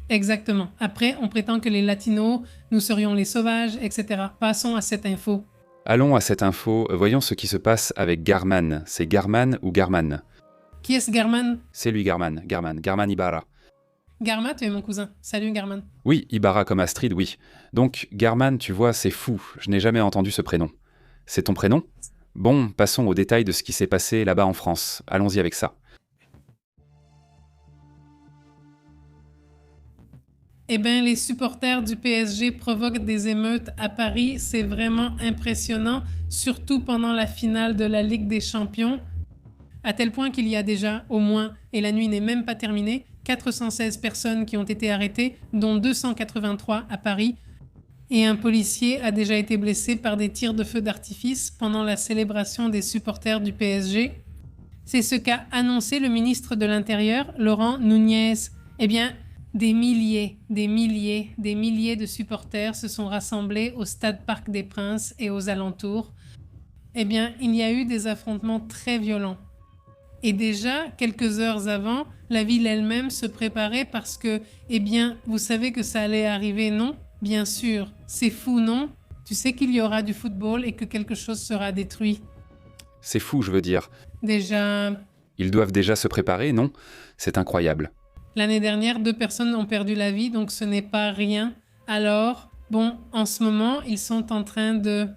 Exactement. Après, on prétend que les latinos, nous serions les sauvages, etc. Passons à cette info. Allons à cette info, voyons ce qui se passe avec Garman. C'est Garman ou Garman? Qui est-ce Garman? C'est lui Garman Ibarra. Garma, tu es mon cousin. Salut Garman. Oui, Ibarra comme Astrid, oui. Donc, Garman, tu vois, c'est fou, je n'ai jamais entendu ce prénom. C'est ton prénom? Bon, passons aux détails de ce qui s'est passé là-bas en France. Allons-y avec ça. Eh bien, les supporters du PSG provoquent des émeutes à Paris. C'est vraiment impressionnant, surtout pendant la finale de la Ligue des Champions, à tel point qu'il y a déjà, au moins, et la nuit n'est même pas terminée, 416 personnes qui ont été arrêtées, dont 283 à Paris, et un policier a déjà été blessé par des tirs de feu d'artifice pendant la célébration des supporters du PSG. C'est ce qu'a annoncé le ministre de l'Intérieur, Laurent Nunez. Eh bien, des milliers de supporters se sont rassemblés au stade Parc des Princes et aux alentours. Eh bien, il y a eu des affrontements très violents. Et déjà, quelques heures avant, la ville elle-même se préparait parce que, eh bien, vous savez que ça allait arriver, non? Bien sûr. C'est fou, non? Tu sais qu'il y aura du football et que quelque chose sera détruit. C'est fou, je veux dire. Déjà, Ils doivent déjà se préparer, non? C'est incroyable. l'année dernière, 2 personnes ont perdu la vie, donc ce n'est pas rien. Alors, bon, en ce moment, ils sont en train de...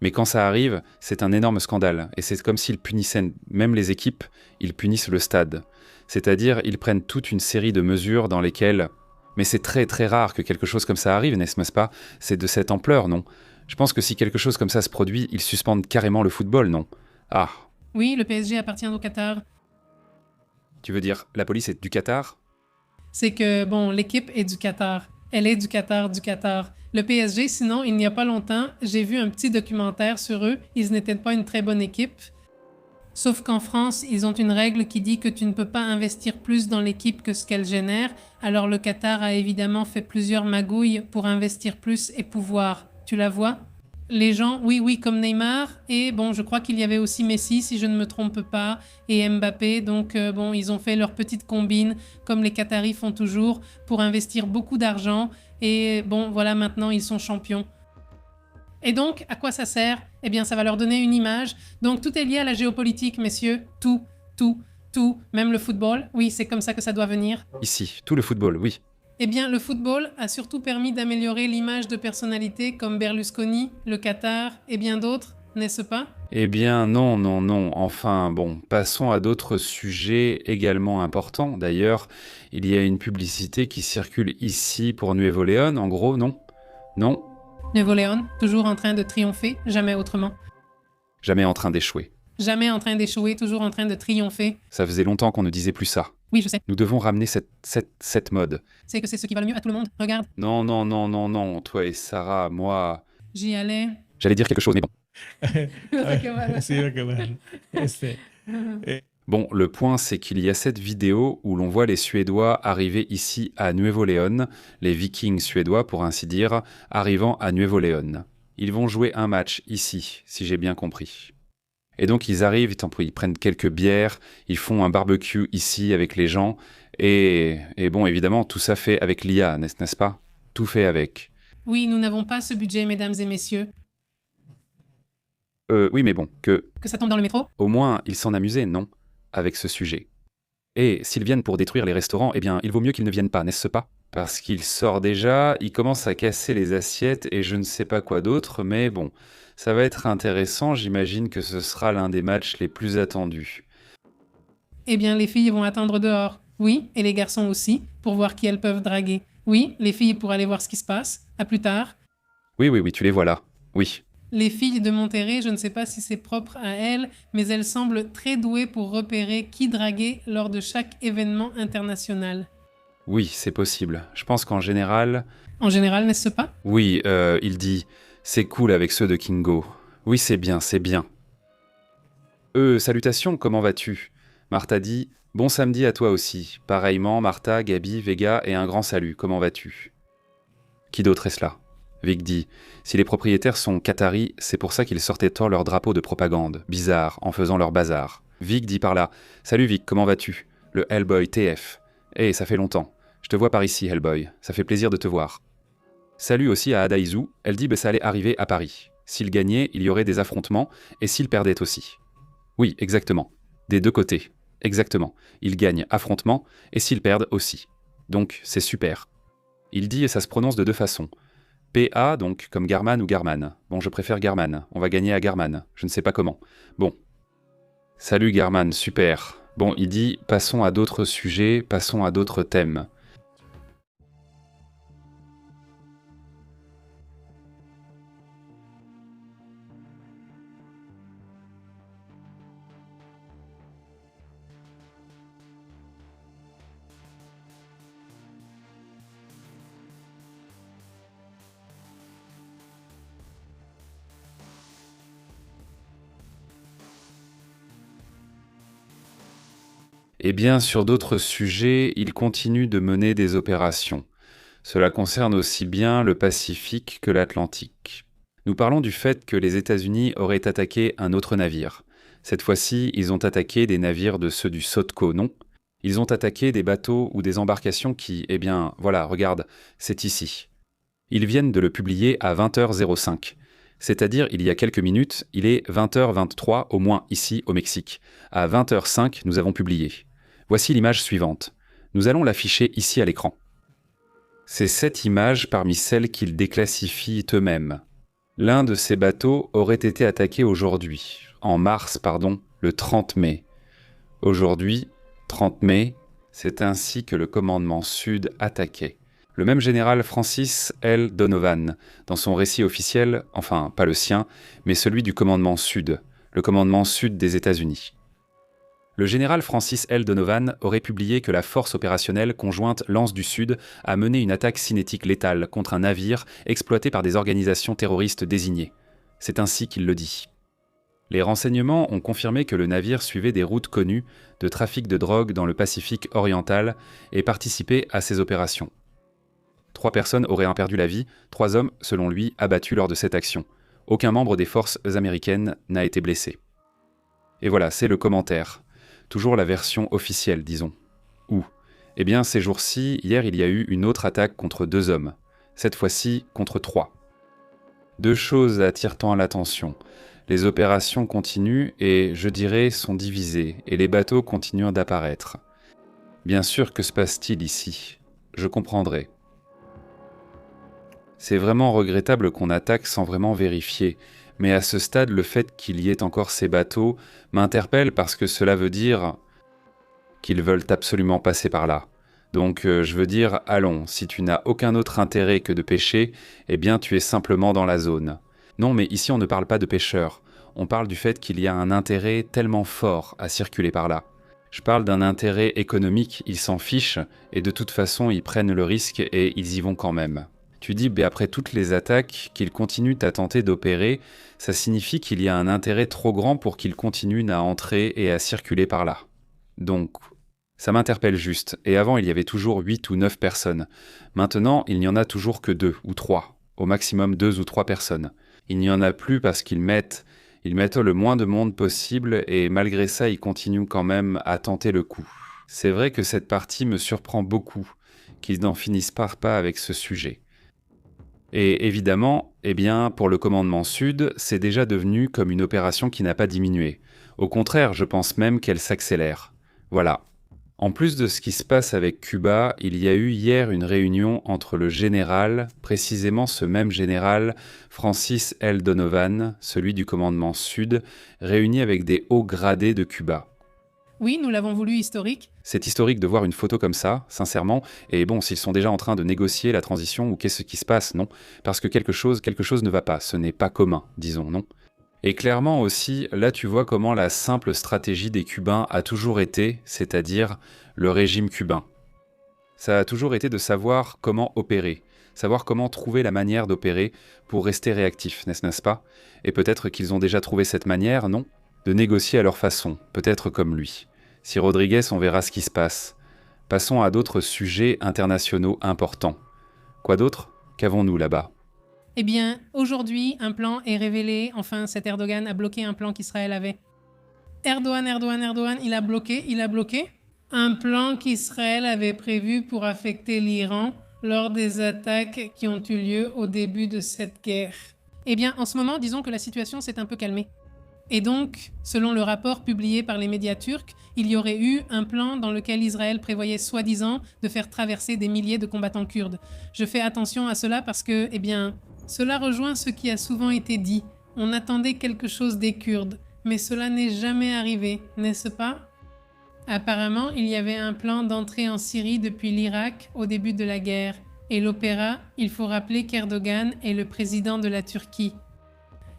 Mais quand ça arrive, c'est un énorme scandale, et c'est comme s'ils punissaient même les équipes, ils punissent le stade. C'est-à-dire, ils prennent toute une série de mesures dans lesquelles... Mais c'est très très rare que quelque chose comme ça arrive, n'est-ce pas? C'est de cette ampleur, non? Je pense que si quelque chose comme ça se produit, ils suspendent carrément le football, non? Ah, Oui, le PSG appartient au Qatar. tu veux dire, la police est du Qatar? C'est que, bon, l'équipe est du Qatar. Elle est du Qatar, du Qatar. Le PSG, sinon, il n'y a pas longtemps, j'ai vu un petit documentaire sur eux. Ils n'étaient pas une très bonne équipe. Sauf qu'en France, ils ont une règle qui dit que tu ne peux pas investir plus dans l'équipe que ce qu'elle génère. Alors le Qatar a évidemment fait plusieurs magouilles pour investir plus et pouvoir. Tu la vois? Les gens, oui, comme Neymar. Et bon, je crois qu'il y avait aussi Messi, si je ne me trompe pas, et Mbappé. Donc bon, ils ont fait leur petite combine, comme les Qataris font toujours, pour investir beaucoup d'argent. Et bon, voilà, maintenant, ils sont champions. Et donc, à quoi ça sert? Eh bien, ça va leur donner une image. Donc, tout est lié à la géopolitique, messieurs. Tout. Même le football. Oui, c'est comme ça que ça doit venir. Ici, tout le football, oui. Eh bien, le football a surtout permis d'améliorer l'image de personnalités comme Berlusconi, le Qatar et bien d'autres, n'est-ce pas? Eh bien, non. Enfin, bon, passons à d'autres sujets également importants. D'ailleurs, il y a une publicité qui circule ici pour Nuevo León, en gros, non? Non? Nuevo León, toujours en train de triompher, jamais autrement. Jamais en train d'échouer. Jamais en train d'échouer, toujours en train de triompher. Ça faisait longtemps qu'on ne disait plus ça. Oui, je sais. Nous devons ramener cette mode. C'est que c'est ce qui va le mieux à tout le monde. Regarde, Non. Toi et Sarah, moi... j'y allais. J'allais dire quelque chose, mais bon. Sí, lo que mal. Bon, le point, c'est qu'il y a cette vidéo où l'on voit les Suédois arriver ici à Nuevo León, les Vikings suédois, pour ainsi dire, arrivant à Nuevo León. Ils vont jouer un match ici, si j'ai bien compris. Et donc ils arrivent, ils prennent quelques bières, ils font un barbecue ici avec les gens, et bon, évidemment, tout ça fait avec l'IA, n'est-ce pas? Tout fait avec. Oui, nous n'avons pas ce budget, mesdames et messieurs. Oui, mais bon, Que ça tombe dans le métro? au moins, ils s'en amusaient, non? Avec ce sujet. Et s'ils viennent pour détruire les restaurants, eh bien, il vaut mieux qu'ils ne viennent pas, n'est-ce pas? Parce qu'il sort déjà, il commence à casser les assiettes et je ne sais pas quoi d'autre, mais bon, ça va être intéressant, j'imagine que ce sera l'un des matchs les plus attendus. Eh bien, les filles vont attendre dehors. Oui, et les garçons aussi, pour voir qui elles peuvent draguer. Oui, les filles pour aller voir ce qui se passe. À plus tard. Oui, tu les vois là. Oui. Les filles de Monterrey, je ne sais pas si c'est propre à elles, mais elles semblent très douées pour repérer qui draguer lors de chaque événement international. Oui, c'est possible. Je pense qu'en général... En général, n'est-ce pas? Oui, il dit « C'est cool avec ceux de Kingo. » Oui, c'est bien. Salutations, comment vas-tu? Martha dit « Bon samedi à toi aussi. Pareillement, Martha, Gabi, Vega et un grand salut. Comment vas-tu » Qui d'autre est-ce là? Vic dit « Si les propriétaires sont qataris, c'est pour ça qu'ils sortaient tort leur drapeau de propagande, bizarre, en faisant leur bazar. » Vic dit par là « Salut Vic, comment vas-tu ?» Le Hellboy TF. « Hey, ça fait longtemps. Je te vois par ici, Hellboy. Ça fait plaisir de te voir. » Salut aussi à Adaizu, elle dit ça allait arriver à Paris. S'il gagnait, il y aurait des affrontements, et s'il perdait aussi. Oui, exactement. Des deux côtés. Exactement. Ils gagnent affrontement, et s'ils perdent aussi. Donc, c'est super. Il dit et ça se prononce de deux façons. PA, donc comme Garman ou Garman. Bon, je préfère Garman. On va gagner à Garman. Je ne sais pas comment. Bon. Salut Garman, super. Bon, il dit passons à d'autres sujets, passons à d'autres thèmes. Eh bien, sur d'autres sujets, il continue de mener des opérations. Cela concerne aussi bien le Pacifique que l'Atlantique. Nous parlons du fait que les États-Unis auraient attaqué un autre navire. Cette fois-ci, ils ont attaqué des navires de ceux du SOTCO, non ? Ils ont attaqué des bateaux ou des embarcations qui, eh bien, voilà, regarde, c'est ici. Ils viennent de le publier à 20h05. C'est-à-dire, il y a quelques minutes, il est 20h23, au moins ici, au Mexique. À 20h05, nous avons publié. Voici l'image suivante. Nous allons l'afficher ici à l'écran. C'est cette image parmi celles qu'ils déclassifient eux-mêmes. L'un de ces bateaux aurait été attaqué aujourd'hui, le 30 mai. Aujourd'hui, 30 mai, c'est ainsi que le commandement Sud attaquait. Le même général Francis L. Donovan, dans son récit officiel, enfin pas le sien, mais celui du commandement Sud, le commandement Sud des États-Unis. Le général Francis L. Donovan aurait publié que la force opérationnelle conjointe Lance du Sud a mené une attaque cinétique létale contre un navire exploité par des organisations terroristes désignées. C'est ainsi qu'il le dit. Les renseignements ont confirmé que le navire suivait des routes connues de trafic de drogue dans le Pacifique oriental et participait à ces opérations. 3 personnes auraient perdu la vie, 3 hommes, selon lui, abattus lors de cette action. Aucun membre des forces américaines n'a été blessé. Et voilà, c'est le commentaire. Toujours la version officielle, disons. Où ? Eh bien, ces jours-ci, hier, il y a eu une autre attaque contre 2 hommes. Cette fois-ci, contre 3. 2 choses attirent-en l'attention. Les opérations continuent et, je dirais, sont divisées, et les bateaux continuent d'apparaître. Bien sûr, que se passe-t-il ici ? Je comprendrai. C'est vraiment regrettable qu'on attaque sans vraiment vérifier. Mais à ce stade, le fait qu'il y ait encore ces bateaux m'interpelle parce que cela veut dire qu'ils veulent absolument passer par là. Donc je veux dire, allons, si tu n'as aucun autre intérêt que de pêcher, eh bien tu es simplement dans la zone. Non, mais ici on ne parle pas de pêcheurs, on parle du fait qu'il y a un intérêt tellement fort à circuler par là. Je parle d'un intérêt économique, ils s'en fichent, et de toute façon ils prennent le risque et ils y vont quand même. Tu dis, après toutes les attaques qu'ils continuent à tenter d'opérer, ça signifie qu'il y a un intérêt trop grand pour qu'ils continuent à entrer et à circuler par là. Donc, ça m'interpelle juste. Et avant, il y avait toujours 8 ou 9 personnes. Maintenant, il n'y en a toujours que 2 ou 3. Au maximum 2 ou 3 personnes. Il n'y en a plus parce qu'ils mettent le moins de monde possible et malgré ça, ils continuent quand même à tenter le coup. C'est vrai que cette partie me surprend beaucoup, qu'ils n'en finissent pas avec ce sujet. Et évidemment, pour le commandement Sud, c'est déjà devenu comme une opération qui n'a pas diminué. Au contraire, je pense même qu'elle s'accélère. Voilà. En plus de ce qui se passe avec Cuba, il y a eu hier une réunion entre le général, précisément ce même général, Francis L. Donovan, celui du commandement Sud, réuni avec des hauts gradés de Cuba. Oui, nous l'avons voulu historique. C'est historique de voir une photo comme ça, sincèrement, et bon, s'ils sont déjà en train de négocier la transition ou qu'est-ce qui se passe, non ? Parce que quelque chose ne va pas, ce n'est pas commun, disons, non ? Et clairement aussi, là tu vois comment la simple stratégie des Cubains a toujours été, c'est-à-dire le régime cubain. Ça a toujours été de savoir comment opérer, savoir comment trouver la manière d'opérer pour rester réactif, n'est-ce pas ? Et peut-être qu'ils ont déjà trouvé cette manière, non ? De négocier à leur façon, peut-être comme lui. Si Rodriguez, on verra ce qui se passe. Passons à d'autres sujets internationaux importants. Quoi d'autre ? Qu'avons-nous là-bas ? Eh bien, aujourd'hui, un plan est révélé. Enfin, cet Erdogan a bloqué un plan qu'Israël avait. Erdogan, il a bloqué un plan qu'Israël avait prévu pour affecter l'Iran lors des attaques qui ont eu lieu au début de cette guerre. Eh bien, en ce moment, disons que la situation s'est un peu calmée. Et donc, selon le rapport publié par les médias turcs, il y aurait eu un plan dans lequel Israël prévoyait soi-disant de faire traverser des milliers de combattants kurdes. Je fais attention à cela parce que, eh bien, cela rejoint ce qui a souvent été dit. On attendait quelque chose des Kurdes, mais cela n'est jamais arrivé, n'est-ce pas ? Apparemment, il y avait un plan d'entrée en Syrie depuis l'Irak au début de la guerre. Et l'opéra, il faut rappeler qu'Erdogan est le président de la Turquie.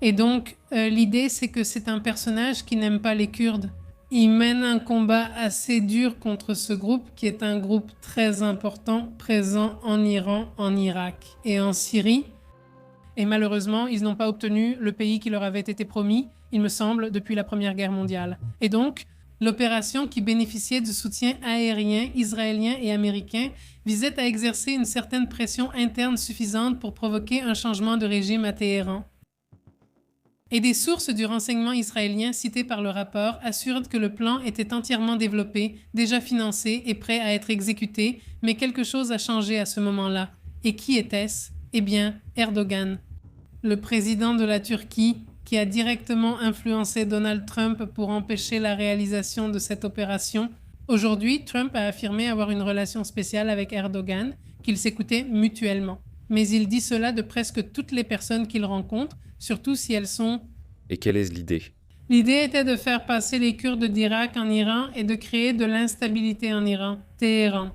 Et donc, l'idée, c'est que c'est un personnage qui n'aime pas les Kurdes. Il mène un combat assez dur contre ce groupe, qui est un groupe très important, présent en Iran, en Irak et en Syrie. Et malheureusement, ils n'ont pas obtenu le pays qui leur avait été promis, il me semble, depuis la Première Guerre mondiale. Et donc, l'opération qui bénéficiait du soutien aérien israélien et américain visait à exercer une certaine pression interne suffisante pour provoquer un changement de régime à Téhéran. Et des sources du renseignement israélien citées par le rapport assurent que le plan était entièrement développé, déjà financé et prêt à être exécuté, mais quelque chose a changé à ce moment-là. Et qui était-ce ? Eh bien, Erdogan, le président de la Turquie, qui a directement influencé Donald Trump pour empêcher la réalisation de cette opération. Aujourd'hui, Trump a affirmé avoir une relation spéciale avec Erdogan, qu'ils s'écoutaient mutuellement. Mais il dit cela de presque toutes les personnes qu'il rencontre, surtout si elles sont... Et quelle est l'idée ? L'idée était de faire passer les Kurdes d'Irak en Iran et de créer de l'instabilité en Iran, Téhéran.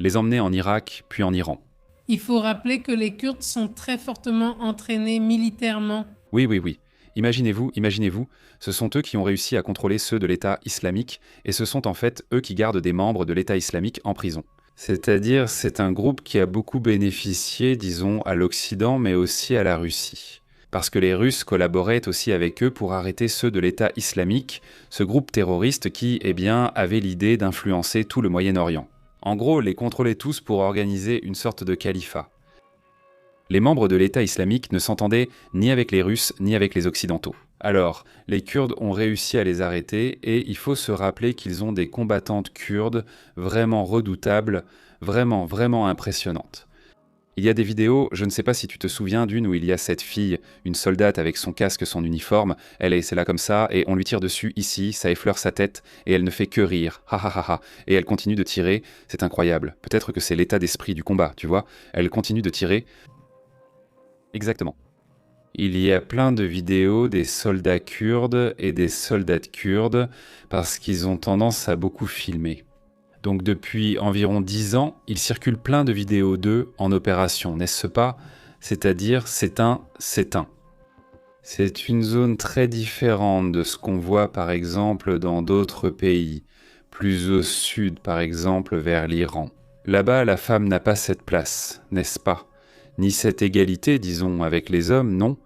Les emmener en Irak, puis en Iran. Il faut rappeler que les Kurdes sont très fortement entraînés militairement. Oui. Imaginez-vous, ce sont eux qui ont réussi à contrôler ceux de l'État islamique, et ce sont en fait eux qui gardent des membres de l'État islamique en prison. C'est-à-dire, c'est un groupe qui a beaucoup bénéficié, disons, à l'Occident, mais aussi à la Russie. Parce que les Russes collaboraient aussi avec eux pour arrêter ceux de l'État islamique, ce groupe terroriste qui, eh bien, avait l'idée d'influencer tout le Moyen-Orient. En gros, les contrôler tous pour organiser une sorte de califat. Les membres de l'État islamique ne s'entendaient ni avec les Russes ni avec les Occidentaux. Alors, les Kurdes ont réussi à les arrêter et il faut se rappeler qu'ils ont des combattantes kurdes vraiment redoutables, vraiment impressionnantes. Il y a des vidéos, je ne sais pas si tu te souviens d'une où il y a cette fille, une soldate avec son casque, son uniforme, c'est là comme ça, et on lui tire dessus ici, ça effleure sa tête, et elle ne fait que rire, et elle continue de tirer, c'est incroyable. Peut-être que c'est l'état d'esprit du combat, tu vois, elle continue de tirer. Exactement. Il y a plein de vidéos des soldats kurdes et des soldates kurdes, parce qu'ils ont tendance à beaucoup filmer. Donc depuis environ 10 ans, il circule plein de vidéos d'eux en opération, n'est-ce pas ? C'est-à-dire, c'est un. C'est une zone très différente de ce qu'on voit par exemple dans d'autres pays, plus au sud par exemple vers l'Iran. Là-bas, la femme n'a pas cette place, n'est-ce pas ? Ni cette égalité, disons, avec les hommes, non.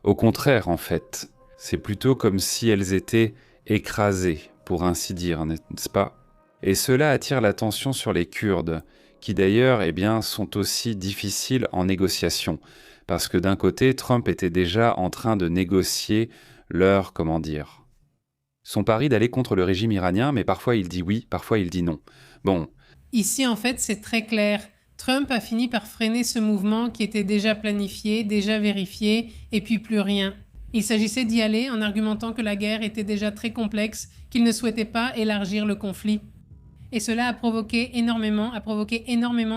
Au contraire, en fait. C'est plutôt comme si elles étaient écrasées, pour ainsi dire, n'est-ce pas ? Et cela attire l'attention sur les Kurdes, qui d'ailleurs sont aussi difficiles en négociation, parce que d'un côté, Trump était déjà en train de négocier son pari d'aller contre le régime iranien, mais parfois il dit oui, parfois il dit non. Bon. Ici, en fait, c'est très clair. Trump a fini par freiner ce mouvement qui était déjà planifié, déjà vérifié, et puis plus rien. Il s'agissait d'y aller en argumentant que la guerre était déjà très complexe, qu'il ne souhaitait pas élargir le conflit. Et cela a provoqué énormément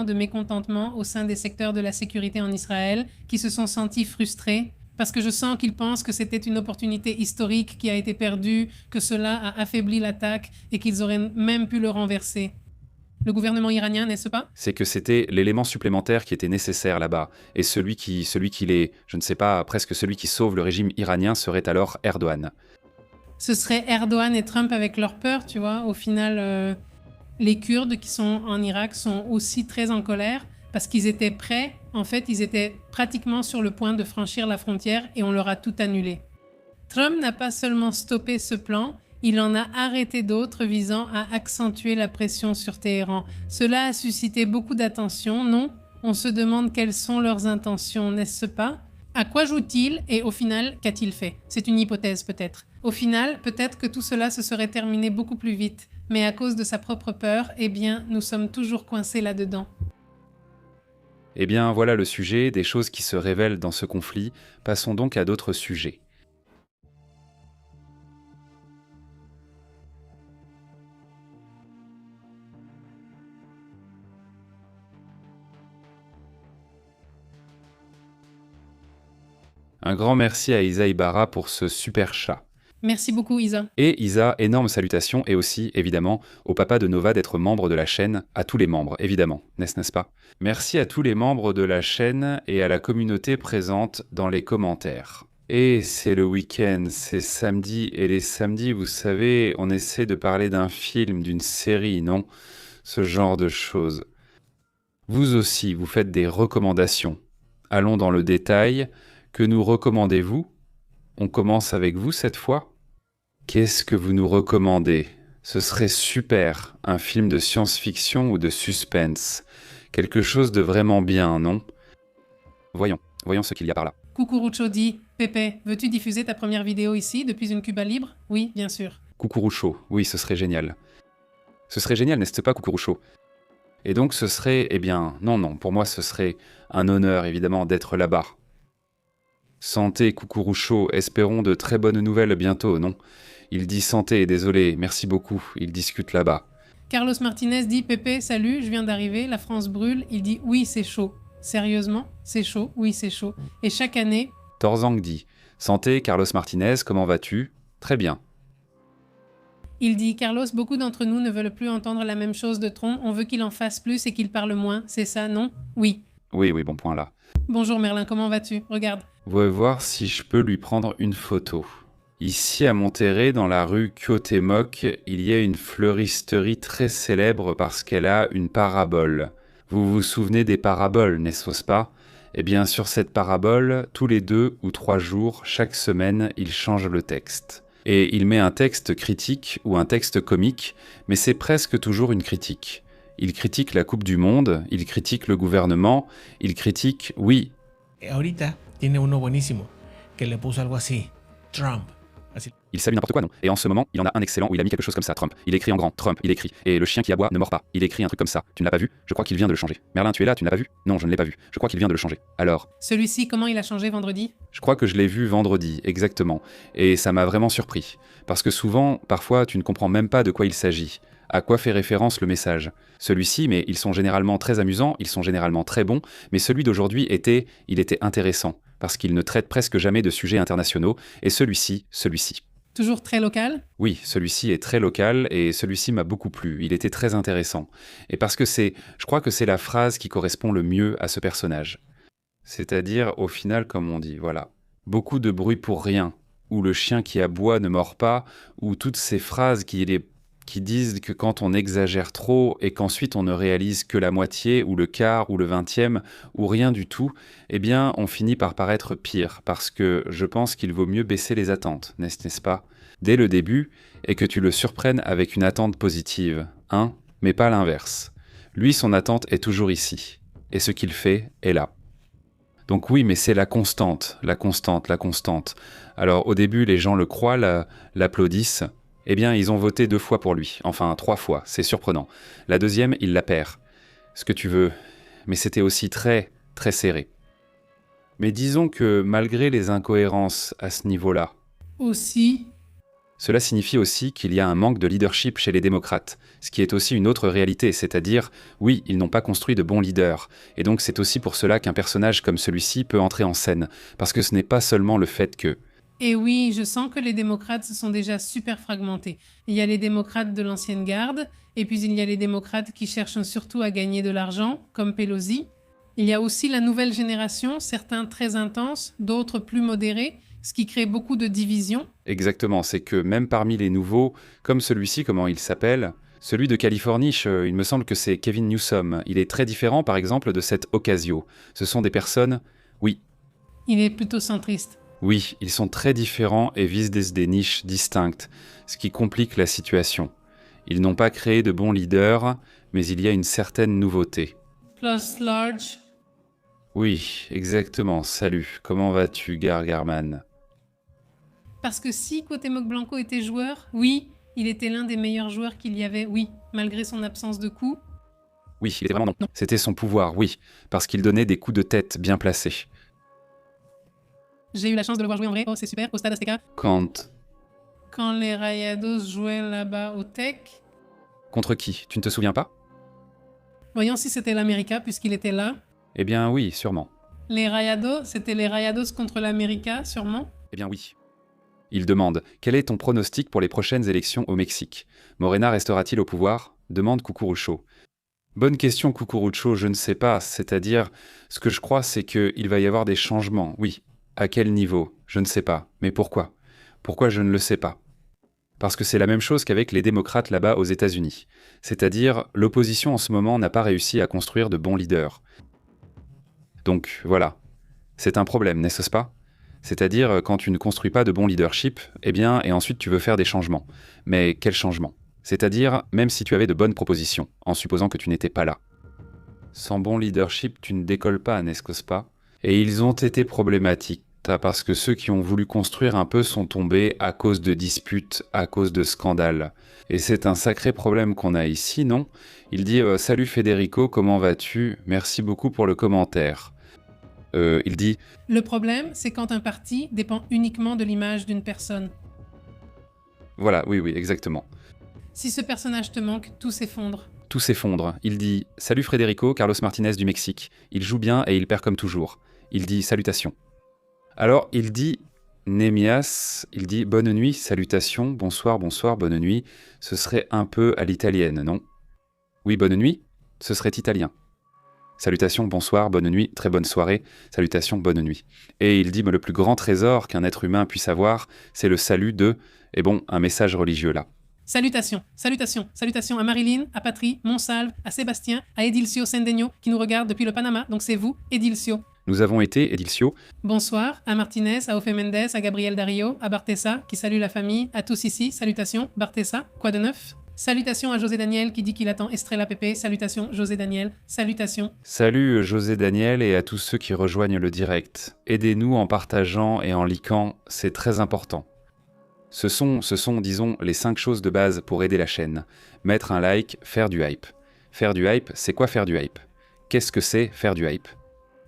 de mécontentement au sein des secteurs de la sécurité en Israël qui se sont sentis frustrés parce que je sens qu'ils pensent que c'était une opportunité historique qui a été perdue, que cela a affaibli l'attaque et qu'ils auraient même pu le renverser. Le gouvernement iranien, n'est-ce pas ? C'est que c'était l'élément supplémentaire qui était nécessaire là-bas. Et celui qui presque celui qui sauve le régime iranien serait alors Erdogan. Ce serait Erdogan et Trump avec leur peur, tu vois. Au final... Les Kurdes qui sont en Irak sont aussi très en colère parce qu'ils étaient prêts, en fait, ils étaient pratiquement sur le point de franchir la frontière et on leur a tout annulé. Trump n'a pas seulement stoppé ce plan, il en a arrêté d'autres visant à accentuer la pression sur Téhéran. Cela a suscité beaucoup d'attention, non ? On se demande quelles sont leurs intentions, n'est-ce pas? À quoi joue-t-il et au final, qu'a-t-il fait? C'est une hypothèse peut-être. Au final, peut-être que tout cela se serait terminé beaucoup plus vite, mais à cause de sa propre peur, eh bien, nous sommes toujours coincés là-dedans. Eh bien, voilà le sujet, des choses qui se révèlent dans ce conflit. Passons donc à d'autres sujets. Un grand merci à Isa Ibarra pour ce super chat. Merci beaucoup, Isa. Et Isa, énorme salutations et aussi, évidemment, au papa de Nova d'être membre de la chaîne, à tous les membres, évidemment, n'est-ce pas? Merci à tous les membres de la chaîne et à la communauté présente dans les commentaires. Et c'est le week-end, c'est samedi, et les samedis, vous savez, on essaie de parler d'un film, d'une série, non? Ce genre de choses. Vous aussi, vous faites des recommandations. Allons dans le détail. Que nous recommandez-vous? On commence avec vous cette fois? Qu'est-ce que vous nous recommandez? Ce serait super, un film de science-fiction ou de suspense. Quelque chose de vraiment bien, non? Voyons ce qu'il y a par là. Cucurucho dit « Pépé, veux-tu diffuser ta première vidéo ici, depuis une Cuba libre ?» Oui, bien sûr. Cucurucho, oui, ce serait génial. Ce serait génial, n'est-ce pas, Cucurucho? Et donc ce serait, eh bien, non, pour moi ce serait un honneur, évidemment, d'être là-bas. Santé, Cucurucho, espérons de très bonnes nouvelles bientôt, non? Il dit santé, désolé, merci beaucoup, il discute là-bas. Carlos Martinez dit « Pépé, salut, je viens d'arriver, la France brûle. » Il dit « Oui, c'est chaud. » Sérieusement? C'est chaud? Oui, c'est chaud. Et chaque année... Torzang dit « Santé, Carlos Martinez, comment vas-tu? Très bien. » Il dit « Carlos, beaucoup d'entre nous ne veulent plus entendre la même chose de Tron. On veut qu'il en fasse plus et qu'il parle moins. C'est ça, non? Oui. » Oui, bon point là. Bonjour Merlin, comment vas-tu? Regarde. Voyons voir si je peux lui prendre une photo. Ici à Monterrey, dans la rue Cuauhtémoc, il y a une fleuristerie très célèbre parce qu'elle a une parabole. Vous vous souvenez des paraboles, n'est-ce pas? Eh bien, sur cette parabole, tous les 2 ou 3 jours, chaque semaine, il change le texte. Et il met un texte critique ou un texte comique, mais c'est presque toujours une critique. Il critique la Coupe du Monde, il critique le gouvernement, il critique, oui. Ahorita tiene uno buenísimo, que le puso algo así, Trump. Así. Il salue n'importe quoi, non? Et en ce moment, il en a un excellent où il a mis quelque chose comme ça, Trump. Il écrit en grand, Trump, il écrit. Et le chien qui aboie ne mord pas. Il écrit un truc comme ça. Tu ne l'as pas vu? Je crois qu'il vient de le changer. Merlin, tu es là, tu ne l'as pas vu? Non, je ne l'ai pas vu. Je crois qu'il vient de le changer. Alors? Celui-ci, comment il a changé vendredi? Je crois que je l'ai vu vendredi, exactement. Et ça m'a vraiment surpris. Parce que souvent, parfois, tu ne comprends même pas de quoi il s'agit. À quoi fait référence le message? Celui-ci, mais ils sont généralement très amusants, ils sont généralement très bons, mais celui d'aujourd'hui était intéressant, parce qu'il ne traite presque jamais de sujets internationaux, et celui-ci. Toujours très local? Oui, celui-ci est très local, et celui-ci m'a beaucoup plu, il était très intéressant. Et parce que je crois que c'est la phrase qui correspond le mieux à ce personnage. C'est-à-dire, au final, comme on dit, voilà. Beaucoup de bruit pour rien, ou le chien qui aboie ne mord pas, ou toutes ces phrases qui disent que quand on exagère trop et qu'ensuite on ne réalise que la moitié ou le quart ou le 20e ou rien du tout, eh bien on finit par paraître pire parce que je pense qu'il vaut mieux baisser les attentes, n'est-ce pas? Dès le début et que tu le surprennes avec une attente positive, hein, mais pas l'inverse. Lui, son attente est toujours ici et ce qu'il fait est là. Donc oui, mais c'est la constante. Alors au début, les gens le croient, l'applaudissent. Eh bien, ils ont voté 2 fois pour lui. Enfin, 3 fois, c'est surprenant. La deuxième, il la perd. Ce que tu veux. Mais c'était aussi très, très serré. Mais disons que malgré les incohérences à ce niveau-là, Aussi, cela signifie aussi qu'il y a un manque de leadership chez les démocrates, ce qui est aussi une autre réalité, c'est-à-dire, oui, ils n'ont pas construit de bons leaders, et donc c'est aussi pour cela qu'un personnage comme celui-ci peut entrer en scène, parce que ce n'est pas seulement le fait que... et oui, je sens que les démocrates se sont déjà super fragmentés. Il y a les démocrates de l'ancienne garde, et puis il y a les démocrates qui cherchent surtout à gagner de l'argent, comme Pelosi. Il y a aussi la nouvelle génération, certains très intenses, d'autres plus modérés, ce qui crée beaucoup de divisions. Exactement, c'est que même parmi les nouveaux, comme celui-ci, comment il s'appelle? Celui de Californie, il me semble que c'est Kevin Newsom. Il est très différent, par exemple, de cet Ocasio. Ce sont des personnes... Oui. Il est plutôt centriste. Oui, ils sont très différents et visent des niches distinctes, ce qui complique la situation. Ils n'ont pas créé de bons leaders, mais il y a une certaine nouveauté. Plus large, Oui, exactement. Salut. Comment vas-tu, Gargarman? Parce que si Cuauhtémoc Blanco était joueur, oui, il était l'un des meilleurs joueurs qu'il y avait, oui, malgré son absence de coup. Oui, il était vraiment non. C'était son pouvoir, oui, parce qu'il donnait des coups de tête bien placés. J'ai eu la chance de le voir jouer en vrai, oh c'est super, au Stade Azteca. Quand... Quand les Rayados jouaient là-bas au Tech. Contre qui? Tu ne te souviens pas? Voyons si c'était l'América, puisqu'il était là. Eh bien oui, sûrement. Les Rayados, c'était les Rayados contre l'América, sûrement. Eh bien oui. Il demande « Quel est ton pronostic pour les prochaines élections au Mexique? Morena restera-t-il au pouvoir ?» demande Cucurucho. Bonne question, Cucurucho, je ne sais pas. C'est-à-dire, ce que je crois, c'est qu'il va y avoir des changements, oui. À quel niveau? Je ne sais pas. Mais pourquoi? Pourquoi je ne le sais pas? Parce que c'est la même chose qu'avec les démocrates là-bas aux États-Unis. C'est-à-dire, l'opposition en ce moment n'a pas réussi à construire de bons leaders. Donc, voilà. C'est un problème, n'est-ce pas? C'est-à-dire, quand tu ne construis pas de bon leadership, eh bien, et ensuite tu veux faire des changements. Mais quels changements? C'est-à-dire, même si tu avais de bonnes propositions, en supposant que tu n'étais pas là. Sans bon leadership, tu ne décolles pas, n'est-ce pas? Et ils ont été problématiques, parce que ceux qui ont voulu construire un peu sont tombés à cause de disputes, à cause de scandales. Et c'est un sacré problème qu'on a ici, non? Il dit « Salut Federico, comment vas-tu? Merci beaucoup pour le commentaire. » Il dit « Le problème, c'est quand un parti dépend uniquement de l'image d'une personne. Voilà, oui, exactement. Si ce personnage te manque, tout s'effondre. Tout s'effondre. Il dit « Salut Federico, Carlos Martinez du Mexique. Il joue bien et il perd comme toujours. » Il dit « Salutations. » Alors, il dit « Némias, il dit « Bonne nuit, salutations, bonsoir, bonne nuit. » Ce serait un peu à l'italienne, non? Oui, bonne nuit, ce serait italien. Salutations, bonsoir, bonne nuit, très bonne soirée, salutations, bonne nuit. Et il dit, mais le plus grand trésor qu'un être humain puisse avoir, c'est le salut de, et bon, un message religieux là. Salutations, salutations, salutations à Marilyn, à Patry, Monsalve, à Sébastien, à Edilcio Sendegno qui nous regarde depuis le Panama, donc c'est vous, Edilcio. Nous avons été, Edilcio. Bonsoir, à Martinez, à Ofe Mendes, à Gabriel Dario, à Bartessa, qui salue la famille, à tous ici, salutations, Bartessa, quoi de neuf? Salutations à José Daniel qui dit qu'il attend Estrella Pepe. Salutations José Daniel. Salutations. Salut José Daniel et à tous ceux qui rejoignent le direct. Aidez-nous en partageant et en likant, c'est très important. Ce sont, disons, les 5 choses de base pour aider la chaîne. Mettre un like, faire du hype. Faire du hype, c'est quoi faire du hype? Qu'est-ce que c'est faire du hype?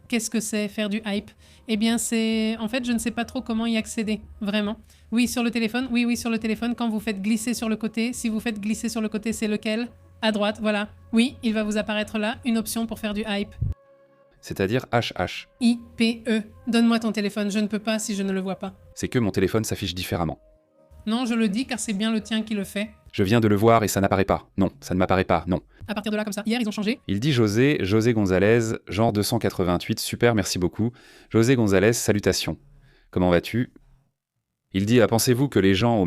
Qu'est-ce que c'est faire du hype? Eh bien, c'est... En fait, je ne sais pas trop comment y accéder, vraiment. Oui, sur le téléphone. Oui, sur le téléphone, quand vous faites glisser sur le côté. Si vous faites glisser sur le côté, c'est lequel? À droite, voilà. Oui, il va vous apparaître là, une option pour faire du hype. C'est-à-dire HH. I-P-E. Donne-moi ton téléphone, je ne peux pas si je ne le vois pas. C'est que mon téléphone s'affiche différemment. Non, je le dis car c'est bien le tien qui le fait. Je viens de le voir et ça n'apparaît pas. Non, ça ne m'apparaît pas, non. À partir de là, comme ça. Hier, ils ont changé. Il dit José Gonzalez, genre 288, super, merci beaucoup. José Gonzalez, salutations. Comment vas-tu? Il dit pensez-vous que les gens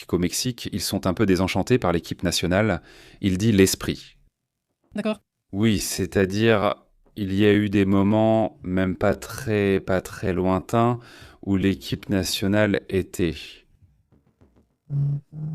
qu'au Mexique, ils sont un peu désenchantés par l'équipe nationale? Il dit l'esprit. D'accord. Oui, c'est-à-dire, il y a eu des moments, même pas très lointains, où l'équipe nationale était...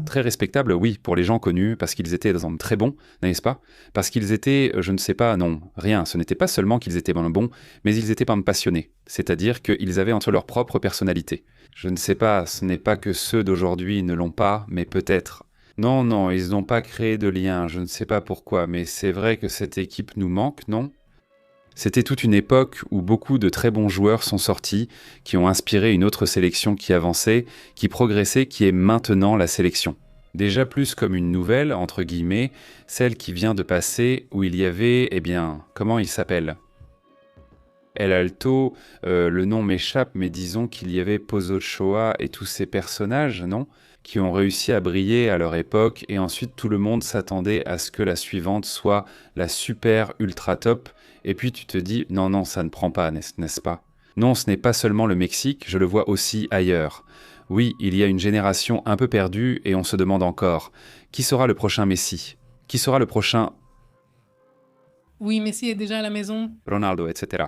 Très respectable, oui, pour les gens connus, parce qu'ils étaient très bons, n'est-ce pas? Parce qu'ils étaient, je ne sais pas, non, rien. Ce n'était pas seulement qu'ils étaient bons, mais ils étaient passionnés. C'est-à-dire qu'ils avaient entre leur propre personnalité. Je ne sais pas, ce n'est pas que ceux d'aujourd'hui ne l'ont pas, mais peut-être. Non, ils n'ont pas créé de lien, je ne sais pas pourquoi, mais c'est vrai que cette équipe nous manque, non? C'était toute une époque où beaucoup de très bons joueurs sont sortis, qui ont inspiré une autre sélection qui avançait, qui progressait, qui est maintenant la sélection. Déjà plus comme une nouvelle, entre guillemets, celle qui vient de passer, où il y avait, comment il s'appelle? El Alto, le nom m'échappe, mais disons qu'il y avait Pozo Ochoa et tous ces personnages, non? Qui ont réussi à briller à leur époque, et ensuite tout le monde s'attendait à ce que la suivante soit la super ultra top, et puis tu te dis, non, ça ne prend pas, n'est-ce pas? Non, ce n'est pas seulement le Mexique, je le vois aussi ailleurs. Oui, il y a une génération un peu perdue, et on se demande encore, qui sera le prochain Messi? Qui sera le prochain... Oui, Messi est déjà à la maison. Ronaldo, etc.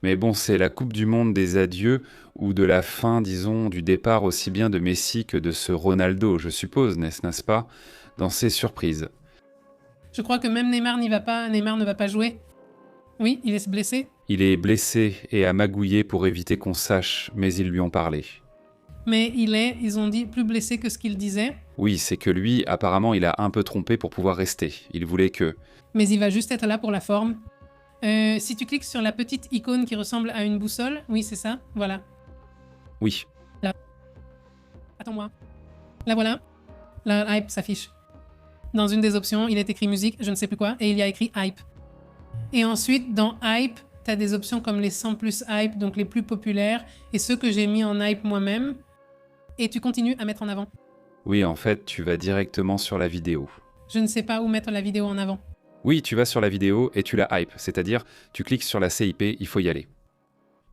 Mais bon, c'est la Coupe du Monde des adieux, ou de la fin, disons, du départ aussi bien de Messi que de ce Ronaldo, je suppose, n'est-ce pas? Dans ces surprises. Je crois que même Neymar n'y va pas, Neymar ne va pas jouer. Oui, il est blessé. Il est blessé et a magouillé pour éviter qu'on sache, mais ils lui ont parlé. Mais ils ont dit, plus blessé que ce qu'il disait. Oui, c'est que lui, apparemment, il a un peu trompé pour pouvoir rester. Il voulait que... Mais il va juste être là pour la forme. Si tu cliques sur la petite icône qui ressemble à une boussole, oui, c'est ça, voilà. Oui, Attends-moi. Là, voilà. La hype s'affiche. Dans une des options, il est écrit musique, je ne sais plus quoi, et il y a écrit hype. Et ensuite, dans hype, tu as des options comme les 100 plus hype, donc les plus populaires, et ceux que j'ai mis en hype moi-même. Et tu continues à mettre en avant. oui, en fait, tu vas directement sur la vidéo. Je ne sais pas où mettre la vidéo en avant. Oui, tu vas sur la vidéo et tu la hype, c'est-à-dire, tu cliques sur la CIP, il faut y aller.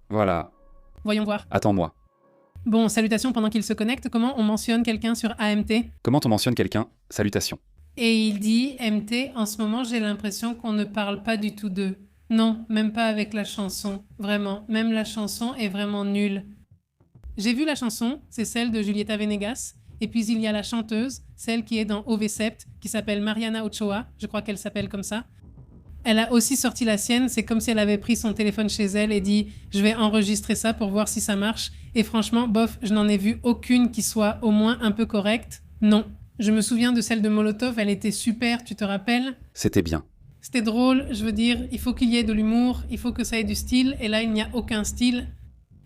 Voilà, Voyons voir. attends-moi. Bon, salutations pendant qu'il se connecte. Comment on mentionne quelqu'un sur AMT? Comment on mentionne quelqu'un? Salutations. Et il dit, MT, en ce moment, j'ai l'impression qu'on ne parle pas du tout d'eux. Non, même pas avec la chanson. Vraiment, même la chanson est vraiment nulle. J'ai vu la chanson, c'est celle de Julieta Venegas. Et puis il y a la chanteuse, celle qui est dans OV7, qui s'appelle Mariana Ochoa. Je crois qu'elle s'appelle comme ça. Elle a aussi sorti la sienne, c'est comme si elle avait pris son téléphone chez elle et dit « Je vais enregistrer ça pour voir si ça marche. » Et franchement, bof, je n'en ai vu aucune qui soit au moins un peu correcte. Non. Je me souviens de celle de Molotov, elle était super, tu te rappelles? C'était bien. C'était drôle, je veux dire, il faut qu'il y ait de l'humour, il faut que ça ait du style, et là il n'y a aucun style.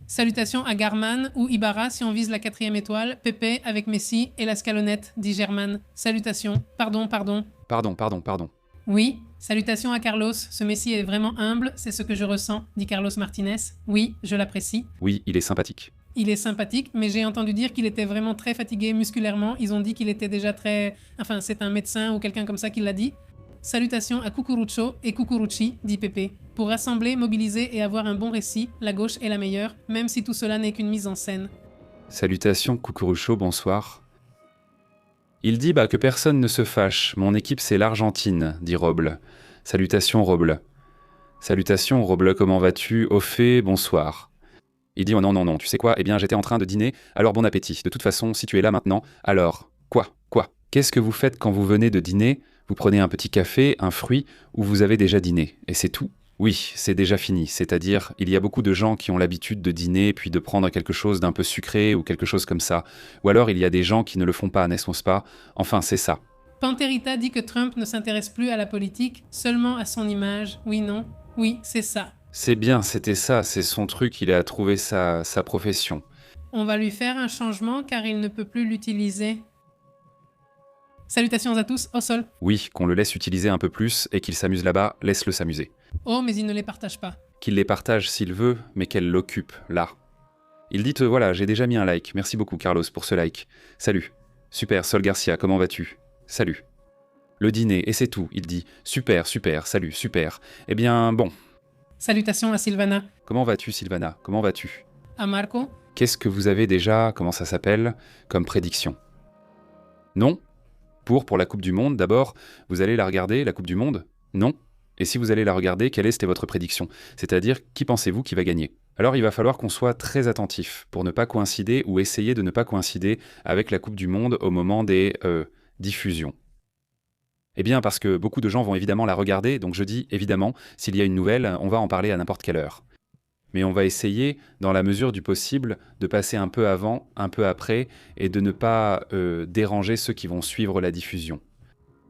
Salutations à Garman ou Ibarra si on vise la 4e étoile, Pepe avec Messi et la scalonnette, dit German. Salutations. Pardon. Pardon. Oui. Salutations à Carlos. Ce Messi est vraiment humble, c'est ce que je ressens, dit Carlos Martinez. Oui, je l'apprécie. Oui, il est sympathique. Il est sympathique, mais j'ai entendu dire qu'il était vraiment très fatigué musculairement. Ils ont dit qu'il était déjà très... Enfin, c'est un médecin ou quelqu'un comme ça qui l'a dit. Salutations à Cucurucho et Cucurucci, dit Pépé. Pour rassembler, mobiliser et avoir un bon récit, la gauche est la meilleure, même si tout cela n'est qu'une mise en scène. Salutations, Cucurucho, bonsoir. Il dit que personne ne se fâche. Mon équipe, c'est l'Argentine, dit Roble. Salutations, Roble. Salutations, Roble, comment vas-tu? Au fait, bonsoir. Il dit, oh non, tu sais quoi? Eh bien, j'étais en train de dîner, alors bon appétit. De toute façon, si tu es là maintenant, alors... Quoi? Qu'est-ce que vous faites quand vous venez de dîner? Vous prenez un petit café, un fruit, ou vous avez déjà dîné, et c'est tout? Oui, c'est déjà fini, c'est-à-dire, il y a beaucoup de gens qui ont l'habitude de dîner, puis de prendre quelque chose d'un peu sucré, ou quelque chose comme ça. Ou alors, il y a des gens qui ne le font pas, n'est-ce pas? Enfin, c'est ça. Panterita dit que Trump ne s'intéresse plus à la politique, seulement à son image. Oui, non? Oui, c'est ça. C'est bien, c'était ça, c'est son truc, il a trouvé sa profession. On va lui faire un changement car il ne peut plus l'utiliser. Salutations à tous, au sol. Oui, qu'on le laisse utiliser un peu plus et qu'il s'amuse là-bas, laisse-le s'amuser. Oh, mais il ne les partage pas. Qu'il les partage s'il veut, mais qu'elle l'occupe, là. Il dit voilà, j'ai déjà mis un like, merci beaucoup Carlos pour ce like. Salut. Super, Sol Garcia, comment vas-tu? Salut. Le dîner, et c'est tout, il dit. Super, salut, super. Eh bien, bon. Salutations à Sylvana. Comment vas-tu, Sylvana? Comment vas-tu? À Marco. Qu'est-ce que vous avez déjà, comment ça s'appelle, comme prédiction? Non? Pour la Coupe du Monde, d'abord, vous allez la regarder, la Coupe du Monde? Non? Et si vous allez la regarder, quelle est votre prédiction? C'est-à-dire, qui pensez-vous qui va gagner? Alors il va falloir qu'on soit très attentif pour ne pas coïncider ou essayer de ne pas coïncider avec la Coupe du Monde au moment des diffusions. Eh bien parce que beaucoup de gens vont évidemment la regarder, donc je dis évidemment, s'il y a une nouvelle, on va en parler à n'importe quelle heure. Mais on va essayer, dans la mesure du possible, de passer un peu avant, un peu après, et de ne pas déranger ceux qui vont suivre la diffusion.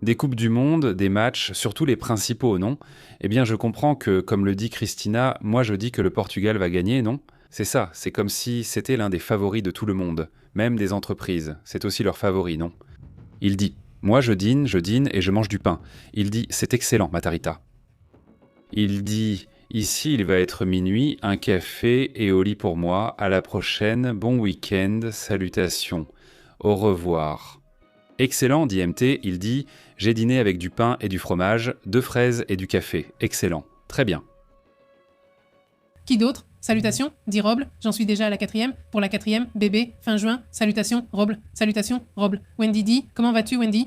Des Coupes du Monde, des matchs, surtout les principaux, non? Eh bien je comprends que, comme le dit Christina, moi je dis que le Portugal va gagner, non? C'est ça, c'est comme si c'était l'un des favoris de tout le monde, même des entreprises, c'est aussi leur favori, non? Il dit, moi je dîne et je mange du pain. Il dit, c'est excellent, Matarita. Il dit... Ici, il va être minuit, un café et au lit pour moi. À la prochaine, bon week-end, salutations. Au revoir. Excellent, dit MT, il dit « J'ai dîné avec du pain et du fromage, 2 fraises et du café. Excellent. Très bien. » Qui d'autre? Salutations, dit Roble. J'en suis déjà à la 4e. Pour la 4e, bébé, fin juin. Salutations, Roble. Salutations, Roble. Wendy dit « Comment vas-tu, Wendy ?»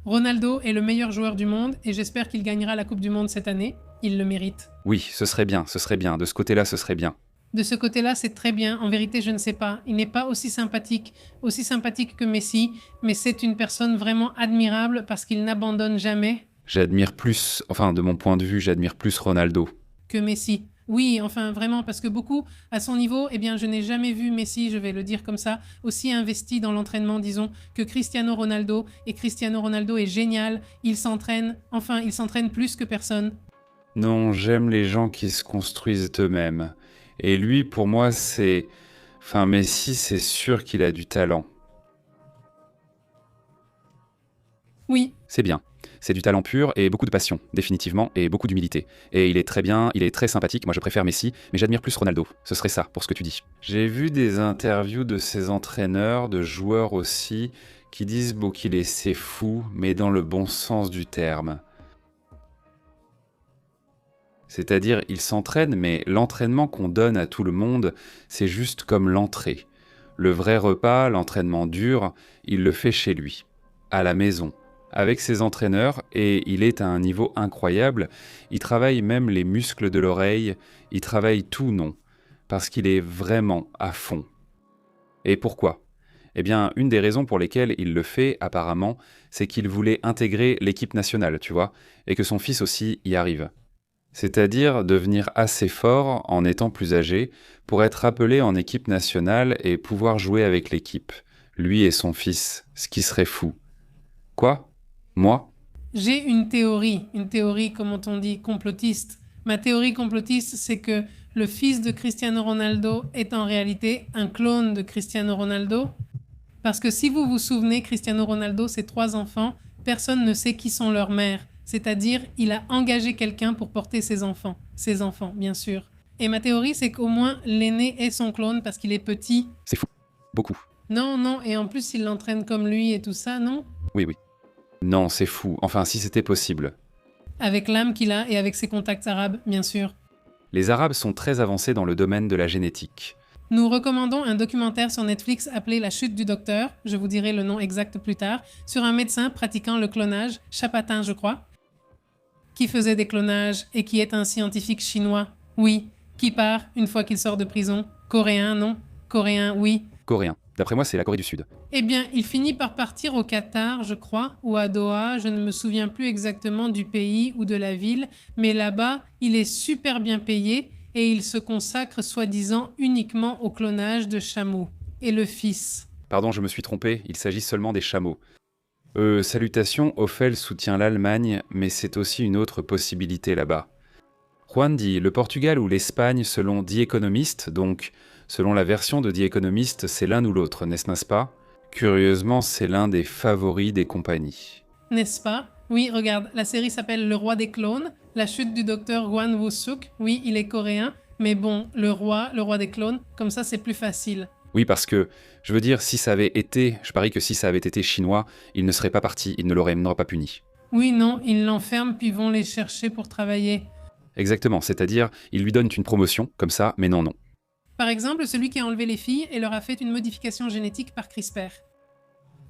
Ronaldo est le meilleur joueur du monde et j'espère qu'il gagnera la Coupe du Monde cette année. Il le mérite. Oui, ce serait bien. De ce côté-là, ce serait bien. De ce côté-là, c'est très bien. En vérité, je ne sais pas. Il n'est pas aussi sympathique que Messi, mais c'est une personne vraiment admirable parce qu'il n'abandonne jamais. J'admire plus, enfin de mon point de vue, j'admire plus Ronaldo. que Messi. Oui, enfin vraiment, parce que beaucoup, à son niveau, eh bien, je n'ai jamais vu Messi, je vais le dire comme ça, aussi investi dans l'entraînement, disons, que Cristiano Ronaldo. Et Cristiano Ronaldo est génial, il s'entraîne plus que personne. Non, j'aime les gens qui se construisent eux-mêmes. Et lui, pour moi, c'est... Enfin, Messi, c'est sûr qu'il a du talent. Oui, C'est bien. C'est du talent pur et beaucoup de passion, définitivement, et beaucoup d'humilité. Et il est très bien, il est très sympathique. Moi, je préfère Messi, mais j'admire plus Ronaldo. Ce serait ça, pour ce que tu dis. J'ai vu des interviews de ses entraîneurs, de joueurs aussi, qui disent bon, qu'il est c'est fou, mais dans le bon sens du terme. C'est-à-dire, il s'entraîne, mais l'entraînement qu'on donne à tout le monde, c'est juste comme l'entrée. Le vrai repas, l'entraînement dur, il le fait chez lui, à la maison, avec ses entraîneurs, et il est à un niveau incroyable. Il travaille même les muscles de l'oreille, il travaille tout, non, parce qu'il est vraiment à fond. Et pourquoi ? Eh bien, une des raisons pour lesquelles il le fait, apparemment, c'est qu'il voulait intégrer l'équipe nationale, tu vois, et que son fils aussi y arrive. C'est-à-dire devenir assez fort en étant plus âgé pour être appelé en équipe nationale et pouvoir jouer avec l'équipe, lui et son fils, ce qui serait fou. Quoi ? Moi ? j'ai une théorie, comment on dit, complotiste. Ma théorie complotiste, c'est que le fils de Cristiano Ronaldo est en réalité un clone de Cristiano Ronaldo. Parce que si vous vous souvenez, Cristiano Ronaldo, ses 3 enfants, personne ne sait qui sont leurs mères. C'est-à-dire, il a engagé quelqu'un pour porter ses enfants. Ses enfants, bien sûr. Et ma théorie, c'est qu'au moins, l'aîné est son clone parce qu'il est petit. C'est fou. Beaucoup. Non, et en plus, il l'entraîne comme lui et tout ça, non ? Oui. Non, c'est fou. Enfin, si c'était possible. Avec l'âme qu'il a et avec ses contacts arabes, bien sûr. Les Arabes sont très avancés dans le domaine de la génétique. Nous recommandons un documentaire sur Netflix appelé La chute du docteur, je vous dirai le nom exact plus tard, sur un médecin pratiquant le clonage, Chapatin je crois, qui faisait des clonages et qui est un scientifique chinois, oui, qui part une fois qu'il sort de prison. Coréen, non ? Coréen, oui. Coréen. D'après moi, c'est la Corée du Sud. Eh bien, il finit par partir au Qatar, je crois, ou à Doha, je ne me souviens plus exactement du pays ou de la ville, mais là-bas, il est super bien payé et il se consacre soi-disant uniquement au clonage de chameaux. Et le fils. Pardon, je me suis trompé, il s'agit seulement des chameaux. Salutations, Ophel soutient l'Allemagne, mais c'est aussi une autre possibilité là-bas. Juan dit, le Portugal ou l'Espagne selon The Economist, donc selon la version de The Economist, c'est l'un ou l'autre, n'est-ce pas ? Curieusement, c'est l'un des favoris des compagnies. N'est-ce pas ? Oui, regarde, la série s'appelle Le Roi des clones, la chute du docteur Hwan Woo-suk. Oui, il est coréen, mais bon, le roi des clones, comme ça c'est plus facile. Oui, parce que, je veux dire, je parie que si ça avait été chinois, il ne serait pas parti, il ne l'aurait même pas puni. Oui, non, ils l'enferment puis vont les chercher pour travailler. Exactement, c'est-à-dire, ils lui donnent une promotion, comme ça, mais non. Par exemple, celui qui a enlevé les filles et leur a fait une modification génétique par CRISPR.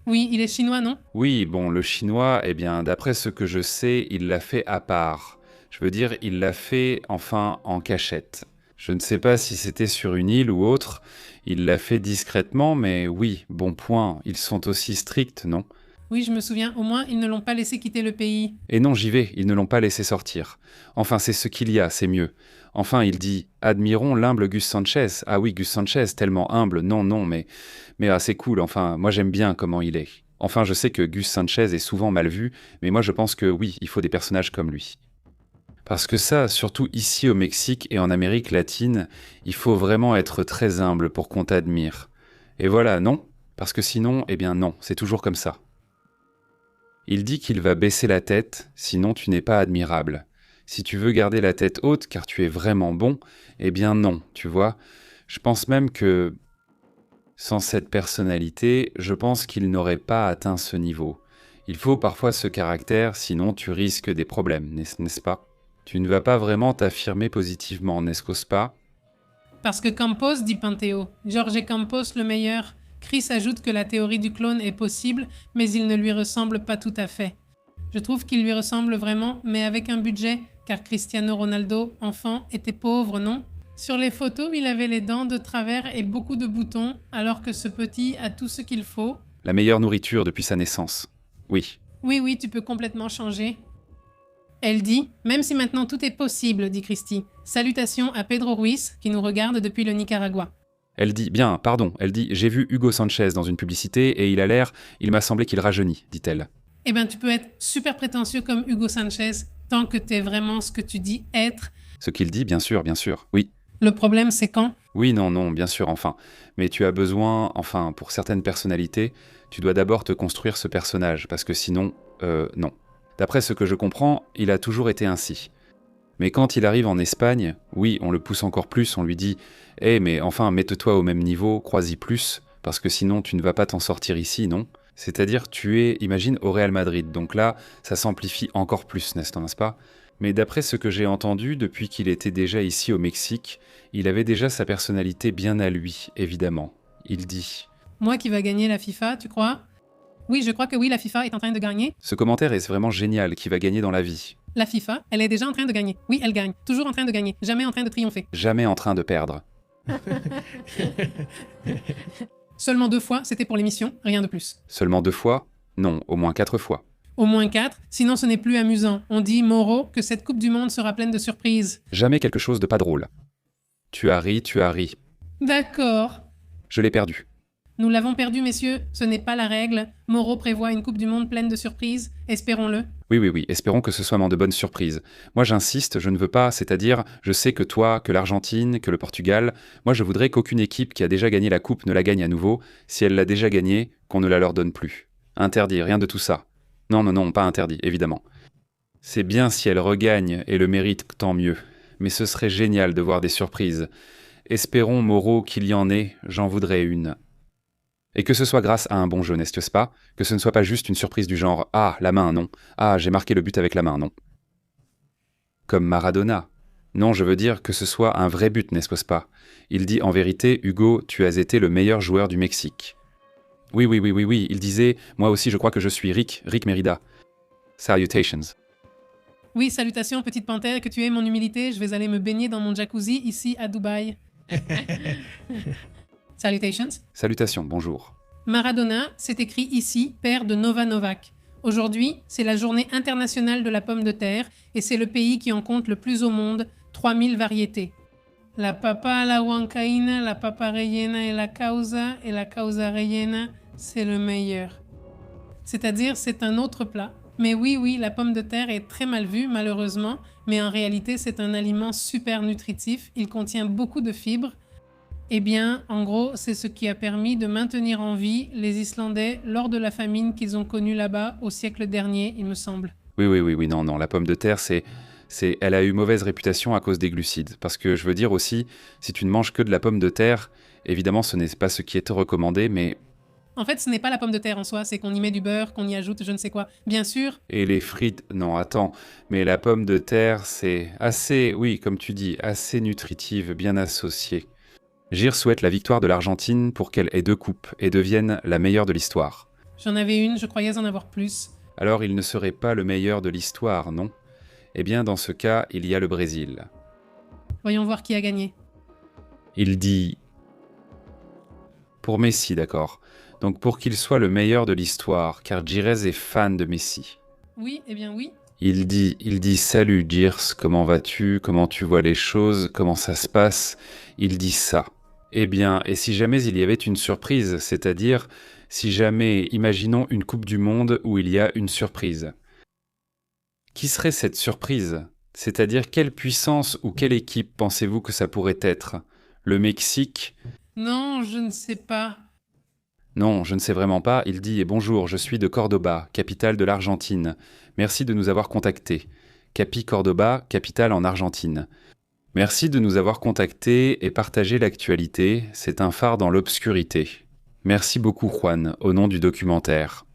Oui, il est chinois, non ? Oui, bon, le chinois, eh bien, d'après ce que je sais, il l'a fait à part. Je veux dire, il l'a fait, enfin, en cachette. Je ne sais pas si c'était sur une île ou autre, il l'a fait discrètement, mais oui, bon point, ils sont aussi stricts, non ? Oui, je me souviens, au moins ils ne l'ont pas laissé quitter le pays. Et non, j'y vais, ils ne l'ont pas laissé sortir. Enfin, c'est ce qu'il y a, c'est mieux. Enfin, il dit « Admirons l'humble Gus Sanchez ». Ah oui, Gus Sanchez, tellement humble, non, mais c'est cool, enfin, moi j'aime bien comment il est. Enfin, je sais que Gus Sanchez est souvent mal vu, mais moi je pense que oui, il faut des personnages comme lui. Parce que ça, surtout ici au Mexique et en Amérique latine, il faut vraiment être très humble pour qu'on t'admire. Et voilà, non ? Parce que sinon, eh bien non, c'est toujours comme ça. Il dit qu'il va baisser la tête, sinon tu n'es pas admirable. Si tu veux garder la tête haute car tu es vraiment bon, eh bien non, tu vois. Je pense même que, sans cette personnalité, je pense qu'il n'aurait pas atteint ce niveau. Il faut parfois ce caractère, sinon tu risques des problèmes, n'est-ce pas ? Tu ne vas pas vraiment t'affirmer positivement, n'est-ce pas ? Parce que Campos dit Panthéo. Jorge Campos le meilleur. Chris ajoute que la théorie du clone est possible, mais il ne lui ressemble pas tout à fait. Je trouve qu'il lui ressemble vraiment, mais avec un budget, car Cristiano Ronaldo, enfant, était pauvre, non ? Sur les photos, il avait les dents de travers et beaucoup de boutons, alors que ce petit a tout ce qu'il faut. La meilleure nourriture depuis sa naissance. Oui. Oui, tu peux complètement changer. Elle dit « Même si maintenant tout est possible, dit Christie. Salutations à Pedro Ruiz, qui nous regarde depuis le Nicaragua. » Elle dit « Bien, pardon. » Elle dit « J'ai vu Hugo Sanchez dans une publicité et il m'a semblé qu'il rajeunit, dit-elle. » Eh ben, tu peux être super prétentieux comme Hugo Sanchez, tant que t'es vraiment ce que tu dis être. Ce qu'il dit, bien sûr, oui. Le problème, c'est quand? Oui, non, bien sûr, enfin. Mais tu as besoin, pour certaines personnalités, tu dois d'abord te construire ce personnage, parce que sinon, non. D'après ce que je comprends, il a toujours été ainsi. Mais quand il arrive en Espagne, oui, on le pousse encore plus, on lui dit « mais enfin, mette-toi au même niveau, crois-y plus, parce que sinon tu ne vas pas t'en sortir ici, non ?» C'est-à-dire, tu es, imagine, au Real Madrid, donc là, ça s'amplifie encore plus, n'est-ce pas? Mais d'après ce que j'ai entendu, depuis qu'il était déjà ici au Mexique, il avait déjà sa personnalité bien à lui, évidemment. Il dit « Moi qui va gagner la FIFA, tu crois ?» Oui, je crois que oui, la FIFA est en train de gagner. Ce commentaire est vraiment génial, qui va gagner dans la vie. La FIFA, elle est déjà en train de gagner. Oui, elle gagne. Toujours en train de gagner. Jamais en train de triompher. Jamais en train de perdre. Seulement 2 fois, c'était pour l'émission, rien de plus. Seulement 2 fois? Non, au moins 4 fois. Au moins 4, sinon ce n'est plus amusant. On dit, Moreau, que cette Coupe du Monde sera pleine de surprises. Jamais quelque chose de pas drôle. Tu as ri. D'accord. Je l'ai perdu. Nous l'avons perdu, messieurs. Ce n'est pas la règle. Moreau prévoit une Coupe du Monde pleine de surprises. Espérons-le. Oui, espérons que ce soit de bonnes surprises. Moi j'insiste, je ne veux pas, c'est-à-dire, je sais que toi, que l'Argentine, que le Portugal, moi je voudrais qu'aucune équipe qui a déjà gagné la Coupe ne la gagne à nouveau, si elle l'a déjà gagnée, qu'on ne la leur donne plus. Interdit, rien de tout ça. Non, pas interdit, évidemment. C'est bien si elle regagne et le mérite, tant mieux. Mais ce serait génial de voir des surprises. Espérons, Moreau, qu'il y en ait, j'en voudrais une. Et que ce soit grâce à un bon jeu, n'est-ce pas? Que ce ne soit pas juste une surprise du genre « Ah, la main, non. Ah, j'ai marqué le but avec la main, non. » Comme Maradona. Non, je veux dire que ce soit un vrai but, n'est-ce pas? Il dit en vérité « Hugo, tu as été le meilleur joueur du Mexique. » Oui, il disait « Moi aussi, je crois que je suis Rick Merida. Salutations. » Oui, salutations, petite panthère, que tu aies mon humilité. Je vais aller me baigner dans mon jacuzzi, ici, à Dubaï. Salutations. Salutations, bonjour. Maradona, c'est écrit ici, père de Nova Novak. Aujourd'hui, c'est la journée internationale de la pomme de terre et c'est le pays qui en compte le plus au monde, 3000 variétés. La papa, la huancaína, la papa rellena et la causa rellena, c'est le meilleur. C'est-à-dire, c'est un autre plat. Mais oui, la pomme de terre est très mal vue, malheureusement, mais en réalité, c'est un aliment super nutritif. Il contient beaucoup de fibres. Eh bien, en gros, c'est ce qui a permis de maintenir en vie les Islandais lors de la famine qu'ils ont connue là-bas au siècle dernier, il me semble. Oui, non, la pomme de terre, elle a eu mauvaise réputation à cause des glucides. Parce que je veux dire aussi, si tu ne manges que de la pomme de terre, évidemment, ce n'est pas ce qui est recommandé, mais... En fait, ce n'est pas la pomme de terre en soi, c'est qu'on y met du beurre, qu'on y ajoute je ne sais quoi. Bien sûr... Et les frites, non, attends, mais la pomme de terre, c'est assez, oui, comme tu dis, assez nutritive, bien associée. Gir souhaite la victoire de l'Argentine pour qu'elle ait 2 coupes et devienne la meilleure de l'histoire. J'en avais une, je croyais en avoir plus. Alors il ne serait pas le meilleur de l'histoire, non? Eh bien, dans ce cas, il y a le Brésil. Voyons voir qui a gagné. Il dit... Pour Messi, d'accord. Donc pour qu'il soit le meilleur de l'histoire, car Girez est fan de Messi. Oui, eh bien oui. Il dit « Salut Girs, comment vas-tu? Comment tu vois les choses? Comment ça se passe ?» Il dit ça. Eh bien, et si jamais il y avait une surprise, c'est-à-dire, si jamais, imaginons une Coupe du Monde où il y a une surprise. Qui serait cette surprise? C'est-à-dire, quelle puissance ou quelle équipe pensez-vous que ça pourrait être? Le Mexique? Non, je ne sais pas. Non, je ne sais vraiment pas. Il dit « Bonjour, je suis de Cordoba, capitale de l'Argentine. Merci de nous avoir contactés. Capi Cordoba, capitale en Argentine. Merci de nous avoir contactés et partagé l'actualité. C'est un phare dans l'obscurité. Merci beaucoup, Juan, au nom du documentaire.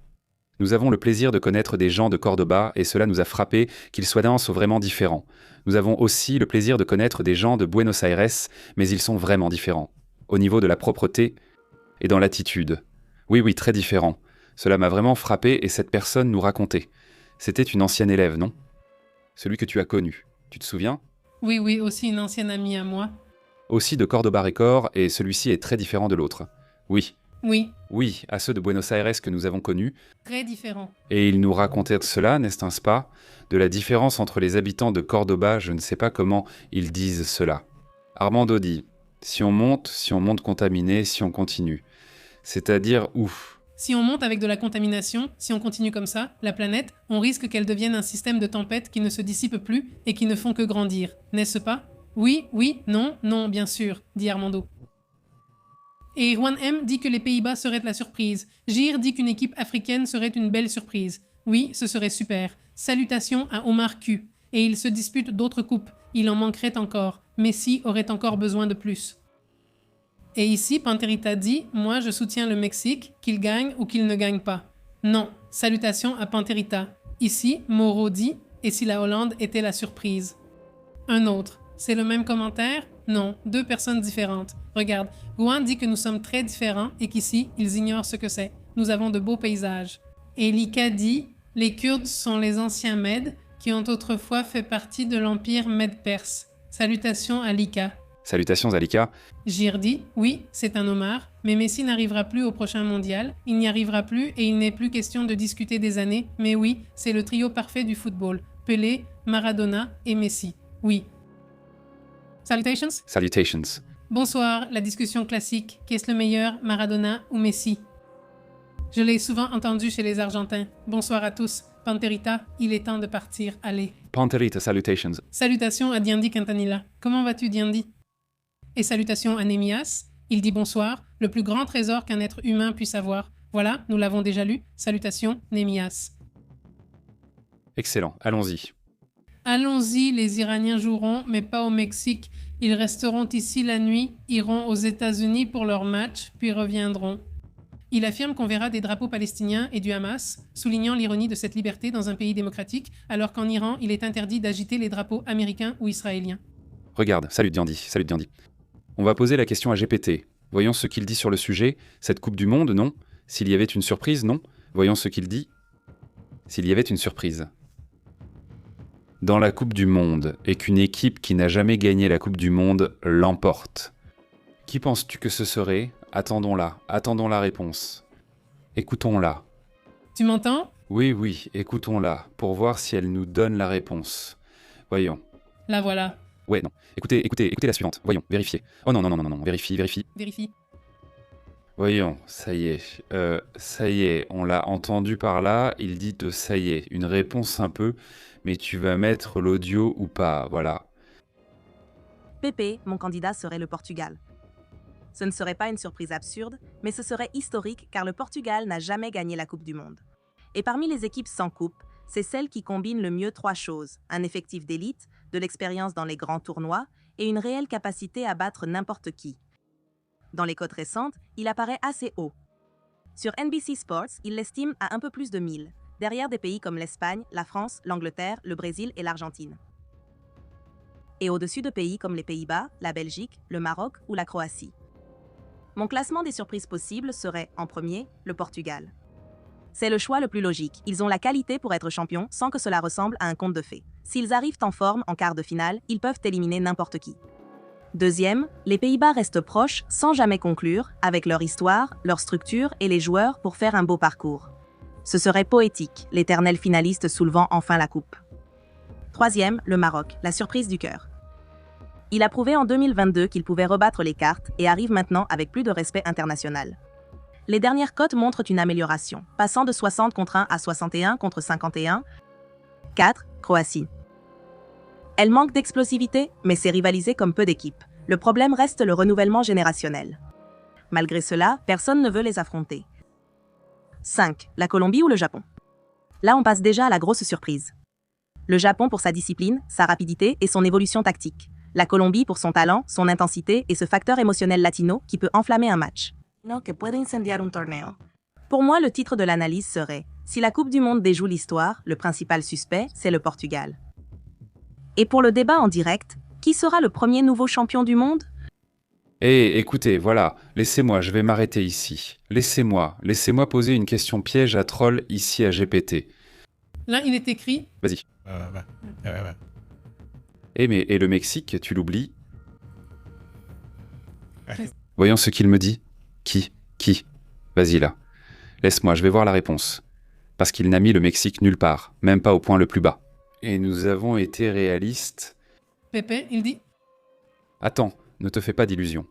Nous avons le plaisir de connaître des gens de Cordoba et cela nous a frappé qu'ils soient vraiment différents. Nous avons aussi le plaisir de connaître des gens de Buenos Aires, mais ils sont vraiment différents. Au niveau de la propreté et dans l'attitude. Oui, très différents. Cela m'a vraiment frappé et cette personne nous racontait. C'était une ancienne élève, non? Celui que tu as connu. Tu te souviens? Oui, aussi une ancienne amie à moi. Aussi de Cordoba Record et celui-ci est très différent de l'autre. Oui. Oui, Oui, à ceux de Buenos Aires que nous avons connus. très différent. Et il nous racontait de cela, n'est-ce pas? De la différence entre les habitants de Cordoba, je ne sais pas comment ils disent cela. Armando dit, si on monte contaminé, si on continue. C'est-à-dire où? Si on monte avec de la contamination, si on continue comme ça, la planète, on risque qu'elle devienne un système de tempêtes qui ne se dissipe plus et qui ne font que grandir, n'est-ce pas? Oui, oui, non, non, bien sûr, dit Armando. Et Juan M dit que les Pays-Bas seraient la surprise. Gir dit qu'une équipe africaine serait une belle surprise. Oui, ce serait super. Salutations à Omar Q. Et il se dispute d'autres coupes. Il en manquerait encore. Messi aurait encore besoin de plus. Et ici, Panterita dit « Moi, je soutiens le Mexique, qu'il gagne ou qu'il ne gagne pas. » Non, salutations à Panterita. Ici, Moreau dit « Et si la Hollande était la surprise ?» Un autre. C'est le même commentaire? Non, deux personnes différentes. Regarde, Juan dit que nous sommes très différents et qu'ici, ils ignorent ce que c'est. Nous avons de beaux paysages. Et Lika dit « Les Kurdes sont les anciens Mèdes qui ont autrefois fait partie de l'empire Mède-Perse. » Salutations à Lika. Salutations Alika. Gir dit « Oui, c'est un Omar, mais Messi n'arrivera plus au prochain mondial, il n'y arrivera plus et il n'est plus question de discuter des années, mais oui, c'est le trio parfait du football. Pelé, Maradona et Messi. Oui. » Salutations. Salutations. Bonsoir, la discussion classique. Qu'est-ce le meilleur, Maradona ou Messi? Je l'ai souvent entendu chez les Argentins. Bonsoir à tous. Panterita, il est temps de partir. Allez. Panterita, salutations. Salutations à Diandi Quintanilla. Comment vas-tu, Diandi? Et salutations à Némias. Il dit bonsoir, le plus grand trésor qu'un être humain puisse avoir. Voilà, nous l'avons déjà lu. Salutations, Némias. Excellent, allons-y. Allons-y, les Iraniens joueront, mais pas au Mexique. Ils resteront ici la nuit, iront aux États-Unis pour leur match, puis reviendront. Il affirme qu'on verra des drapeaux palestiniens et du Hamas, soulignant l'ironie de cette liberté dans un pays démocratique, alors qu'en Iran, il est interdit d'agiter les drapeaux américains ou israéliens. Regarde, salut Diandi, salut Diandi. On va poser la question à GPT. Voyons ce qu'il dit sur le sujet. Cette Coupe du Monde, non? S'il y avait une surprise, non? Voyons ce qu'il dit. S'il y avait une surprise. Dans la Coupe du Monde, et qu'une équipe qui n'a jamais gagné la Coupe du Monde l'emporte. Qui penses-tu que ce serait? Attendons-la, attendons la réponse. Écoutons-la. Tu m'entends? Oui, écoutons-la, pour voir si elle nous donne la réponse. Voyons. La voilà. Ouais, non. Écoutez la suivante. Voyons, vérifiez. Oh non, vérifie. Vérifie. Voyons, ça y est, on l'a entendu par là, il dit de ça y est, une réponse un peu, mais tu vas mettre l'audio ou pas, voilà. Pépé, mon candidat serait le Portugal. Ce ne serait pas une surprise absurde, mais ce serait historique car le Portugal n'a jamais gagné la Coupe du Monde. Et parmi les équipes sans coupe, c'est celle qui combine le mieux trois choses, un effectif d'élite, de l'expérience dans les grands tournois et une réelle capacité à battre n'importe qui. Dans les cotes récentes, il apparaît assez haut. Sur NBC Sports, il l'estime à un peu plus de 1000, derrière des pays comme l'Espagne, la France, l'Angleterre, le Brésil et l'Argentine. Et au-dessus de pays comme les Pays-Bas, la Belgique, le Maroc ou la Croatie. Mon classement des surprises possibles serait, en premier, le Portugal. C'est le choix le plus logique. Ils ont la qualité pour être champions sans que cela ressemble à un conte de fées. S'ils arrivent en forme en quart de finale, ils peuvent éliminer n'importe qui. Deuxième, les Pays-Bas restent proches sans jamais conclure, avec leur histoire, leur structure et les joueurs pour faire un beau parcours. Ce serait poétique, l'éternel finaliste soulevant enfin la coupe. Troisième, le Maroc, la surprise du cœur. Il a prouvé en 2022 qu'il pouvait rebattre les cartes et arrive maintenant avec plus de respect international. Les dernières cotes montrent une amélioration, passant de 60 contre 1 à 61 contre 51. 4. Croatie. Elle manque d'explosivité, mais c'est rivalisé comme peu d'équipes. Le problème reste le renouvellement générationnel. Malgré cela, personne ne veut les affronter. 5. La Colombie ou le Japon. Là, on passe déjà à la grosse surprise. Le Japon pour sa discipline, sa rapidité et son évolution tactique. La Colombie pour son talent, son intensité et ce facteur émotionnel latino qui peut enflammer un match. Que puede incendiar un torneo. Pour moi, le titre de l'analyse serait « Si la Coupe du Monde déjoue l'histoire, le principal suspect, c'est le Portugal ». Et pour le débat en direct, qui sera le premier nouveau champion du monde? Écoutez, voilà, laissez-moi, je vais m'arrêter ici. Laissez-moi poser une question piège à troll ici à GPT. Là, il est écrit... Vas-y. Ouais. Et le Mexique, tu l'oublies? Ouais. Voyons ce qu'il me dit. Qui? Vas-y là. Laisse-moi, je vais voir la réponse. Parce qu'il n'a mis le Mexique nulle part, même pas au point le plus bas. Et nous avons été réalistes. Pepe, il dit Attends, ne te fais pas d'illusions.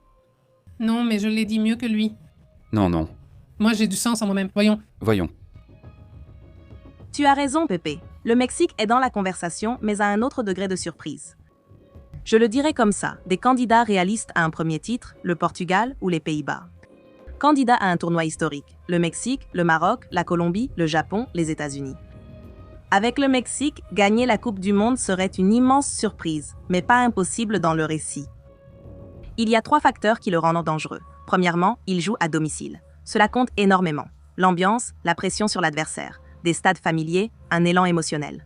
non, mais je l'ai dit mieux que lui. Non, non. Moi, j'ai du sens en moi-même. Voyons. Voyons. Tu as raison, Pépé. Le Mexique est dans la conversation, mais à un autre degré de surprise. Je le dirais comme ça, des candidats réalistes à un premier titre, le Portugal ou les Pays-Bas. Candidats à un tournoi historique, le Mexique, le Maroc, la Colombie, le Japon, les États-Unis. Avec le Mexique, gagner la Coupe du Monde serait une immense surprise, mais pas impossible dans le récit. Il y a 3 facteurs qui le rendent dangereux. Premièrement, il joue à domicile. Cela compte énormément. L'ambiance, la pression sur l'adversaire, des stades familiers, un élan émotionnel.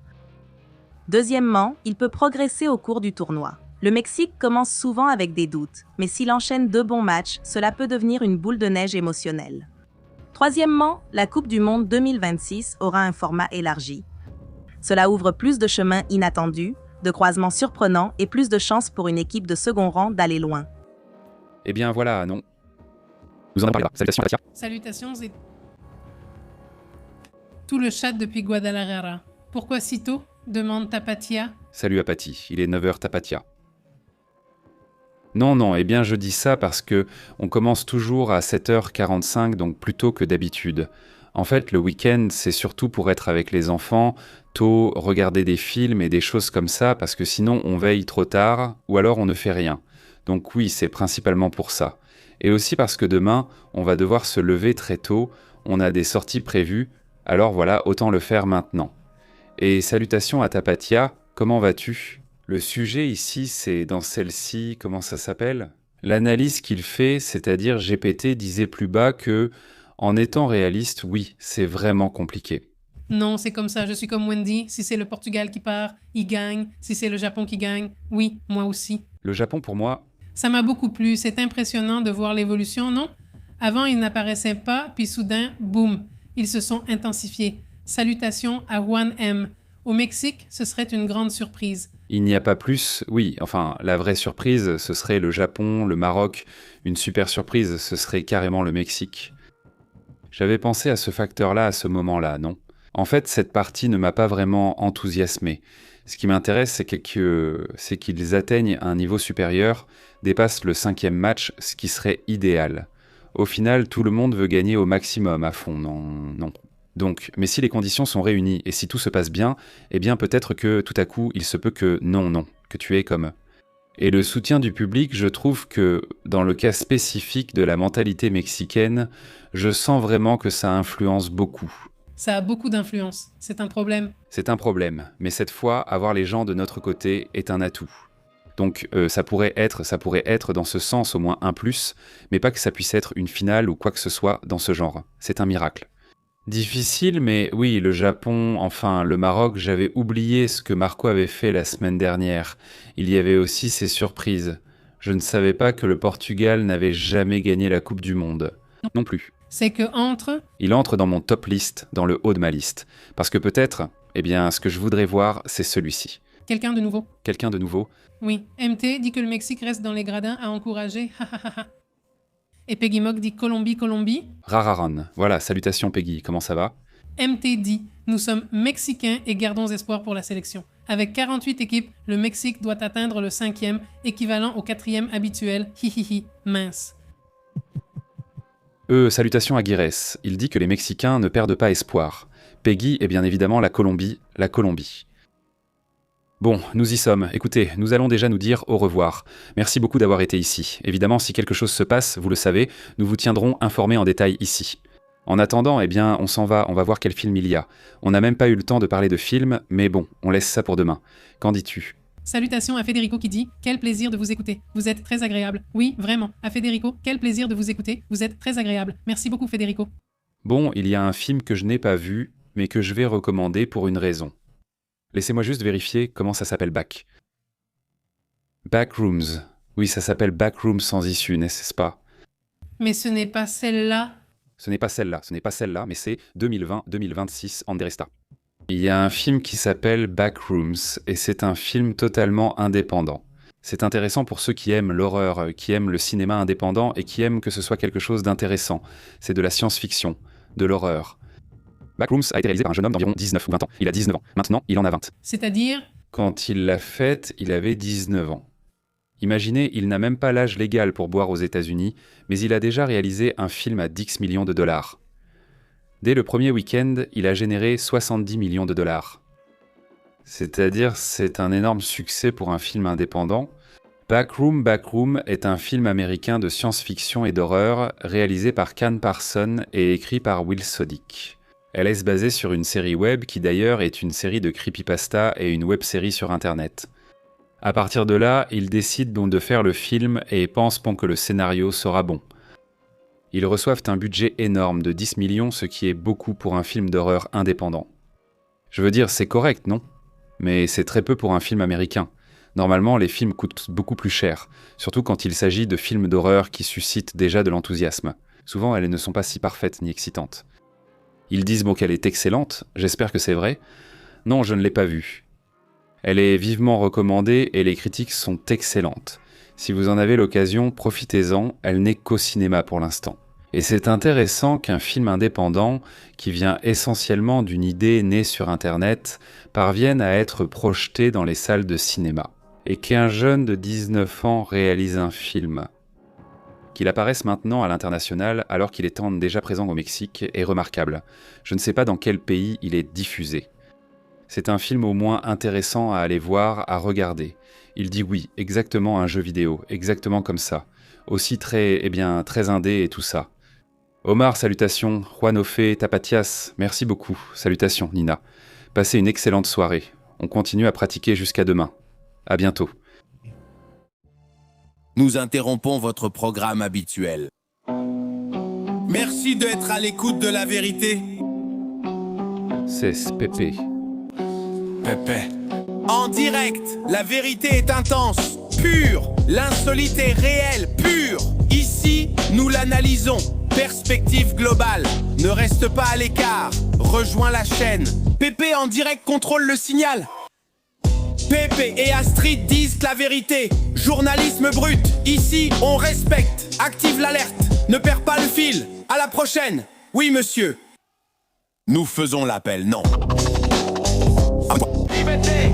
Deuxièmement, il peut progresser au cours du tournoi. Le Mexique commence souvent avec des doutes, mais s'il enchaîne 2 bons matchs, cela peut devenir une boule de neige émotionnelle. Troisièmement, la Coupe du Monde 2026 aura un format élargi. Cela ouvre plus de chemins inattendus, de croisements surprenants et plus de chances pour une équipe de second rang d'aller loin. Eh bien voilà, non. Nous en avons parlé là. Salutations, Tatia. Salutations et... Tout le chat depuis Guadalajara. Pourquoi si tôt demande Tapatia. Salut Apathy, il est 9h Tapatia. Non, non, eh bien je dis ça parce que on commence toujours à 7h45, donc plus tôt que d'habitude. En fait, le week-end, c'est surtout pour être avec les enfants, tôt, regarder des films et des choses comme ça, parce que sinon on veille trop tard, ou alors on ne fait rien. Donc oui, c'est principalement pour ça. Et aussi parce que demain, on va devoir se lever très tôt, on a des sorties prévues, alors voilà, autant le faire maintenant. Et salutations à Tapatia, comment vas-tu ? Le sujet ici, c'est dans celle-ci, comment ça s'appelle ? L'analyse qu'il fait, c'est-à-dire GPT disait plus bas que, en étant réaliste, oui, c'est vraiment compliqué. Non, c'est comme ça, je suis comme Wendy. Si c'est le Portugal qui part, il gagne. Si c'est le Japon qui gagne, oui, moi aussi. Le Japon, pour moi, Ça m'a beaucoup plu, c'est impressionnant de voir l'évolution, non? Avant, ils n'apparaissaient pas, puis soudain, boum, ils se sont intensifiés. Salutations à Juan M. Au Mexique, ce serait une grande surprise. il n'y a pas plus, oui, enfin, la vraie surprise, ce serait le Japon, le Maroc. Une super surprise, ce serait carrément le Mexique. J'avais pensé à ce facteur-là à ce moment-là, non ? En fait, cette partie ne m'a pas vraiment enthousiasmé. Ce qui m'intéresse, c'est qu'ils atteignent un niveau supérieur, dépassent le 5e match, ce qui serait idéal. Au final, tout le monde veut gagner au maximum, à fond, non, non. Donc, mais si les conditions sont réunies et si tout se passe bien, eh bien peut-être que tout à coup, il se peut que non, non, que tu es comme eux. Et le soutien du public, je trouve que, dans le cas spécifique de la mentalité mexicaine, je sens vraiment que ça influence beaucoup. Ça a beaucoup d'influence, c'est un problème. C'est un problème, mais cette fois, avoir les gens de notre côté est un atout. Donc ça pourrait être dans ce sens au moins un plus, mais pas que ça puisse être une finale ou quoi que ce soit dans ce genre. C'est un miracle. Difficile, mais oui, le Japon, enfin le Maroc, j'avais oublié ce que Marco avait fait la semaine dernière. Il y avait aussi ces surprises. Je ne savais pas que le Portugal n'avait jamais gagné la Coupe du Monde. Non plus. C'est que entre... Il entre dans mon top list, dans le haut de ma liste. Parce que peut-être, eh bien, ce que je voudrais voir, c'est celui-ci. Quelqu'un de nouveau. Quelqu'un de nouveau. Oui, MT dit que le Mexique reste dans les gradins à encourager. Et Peggy Mock dit Colombie, Colombie. Rararan. Voilà, salutations Peggy, comment ça va ? MT dit nous sommes Mexicains et gardons espoir pour la sélection. Avec 48 équipes, le Mexique doit atteindre le 5e, équivalent au 4e habituel. Hihihi, mince. Salutations à Guires. Il dit que les Mexicains ne perdent pas espoir. Peggy est bien évidemment la Colombie, la Colombie. Bon, nous y sommes. Écoutez, nous allons déjà nous dire au revoir. Merci beaucoup d'avoir été ici. Évidemment, si quelque chose se passe, vous le savez, nous vous tiendrons informés en détail ici. En attendant, eh bien, on s'en va, on va voir quel film il y a. On n'a même pas eu le temps de parler de film, mais bon, on laisse ça pour demain. Qu'en dis-tu ? Salutations à Federico qui dit « Quel plaisir de vous écouter. Vous êtes très agréable. » Oui, vraiment. À Federico, quel plaisir de vous écouter. Vous êtes très agréable. Merci beaucoup, Federico. Bon, il y a un film que je n'ai pas vu, mais que je vais recommander pour une raison. Laissez-moi juste vérifier comment ça s'appelle Back. Backrooms. Oui, ça s'appelle Backrooms sans issue, n'est-ce pas ? Mais ce n'est pas celle-là. Ce n'est pas celle-là, mais c'est 2020-2026 Anderesta. Il y a un film qui s'appelle Backrooms, et c'est un film totalement indépendant. C'est intéressant pour ceux qui aiment l'horreur, qui aiment le cinéma indépendant et qui aiment que ce soit quelque chose d'intéressant. C'est de la science-fiction, de l'horreur. Backrooms a été réalisé par un jeune homme d'environ 19 ou 20 ans. Il a 19 ans. Maintenant, il en a 20. C'est-à-dire, Quand il l'a faite, il avait 19 ans. Imaginez, il n'a même pas l'âge légal pour boire aux États-Unis, mais il a déjà réalisé un film à 10 millions de dollars. Dès le premier week-end, il a généré 70 millions de dollars. C'est-à-dire, c'est un énorme succès pour un film indépendant. Backroom est un film américain de science-fiction et d'horreur réalisé par Can Parsons et écrit par Will Sodick. Elle est basée sur une série web qui d'ailleurs est une série de creepypasta et une web-série sur Internet. À partir de là, ils décident donc de faire le film et pensent que le scénario sera bon. Ils reçoivent un budget énorme de 10 millions, ce qui est beaucoup pour un film d'horreur indépendant. Je veux dire, c'est correct, non ? Mais c'est très peu pour un film américain. Normalement, les films coûtent beaucoup plus cher, surtout quand il s'agit de films d'horreur qui suscitent déjà de l'enthousiasme. Souvent, elles ne sont pas si parfaites ni excitantes. Ils disent qu'elle est excellente, j'espère que c'est vrai. Non, je ne l'ai pas vue. Elle est vivement recommandée et les critiques sont excellentes. Si vous en avez l'occasion, profitez-en, elle n'est qu'au cinéma pour l'instant. Et c'est intéressant qu'un film indépendant, qui vient essentiellement d'une idée née sur Internet, parvienne à être projeté dans les salles de cinéma. Et qu'un jeune de 19 ans réalise un film. Qu'il apparaisse maintenant à l'international alors qu'il est déjà présent au Mexique est remarquable. Je ne sais pas dans quel pays il est diffusé. C'est un film au moins intéressant à aller voir, à regarder. Il dit oui, exactement un jeu vidéo, exactement comme ça. Aussi très indé et tout ça. Omar, salutations. Juan Ofe, Tapatias, merci beaucoup. Salutations, Nina. Passez une excellente soirée. On continue à pratiquer jusqu'à demain. À bientôt. Nous interrompons votre programme habituel. Merci d'être à l'écoute de la vérité. C'est Pépé. Pépé. En direct, la vérité est intense, pure. L'insolite est réelle, pure. Ici, nous l'analysons. Perspective globale. Ne reste pas à l'écart. Rejoins la chaîne. Pépé en direct contrôle le signal. Pépé et Astrid disent la vérité. Journalisme brut. Ici, on respecte. Active l'alerte. Ne perds pas le fil. À la prochaine. Oui, monsieur. Nous faisons l'appel, non. Liberté.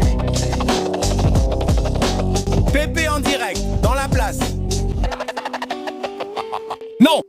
Pépé en direct, dans la place. Non.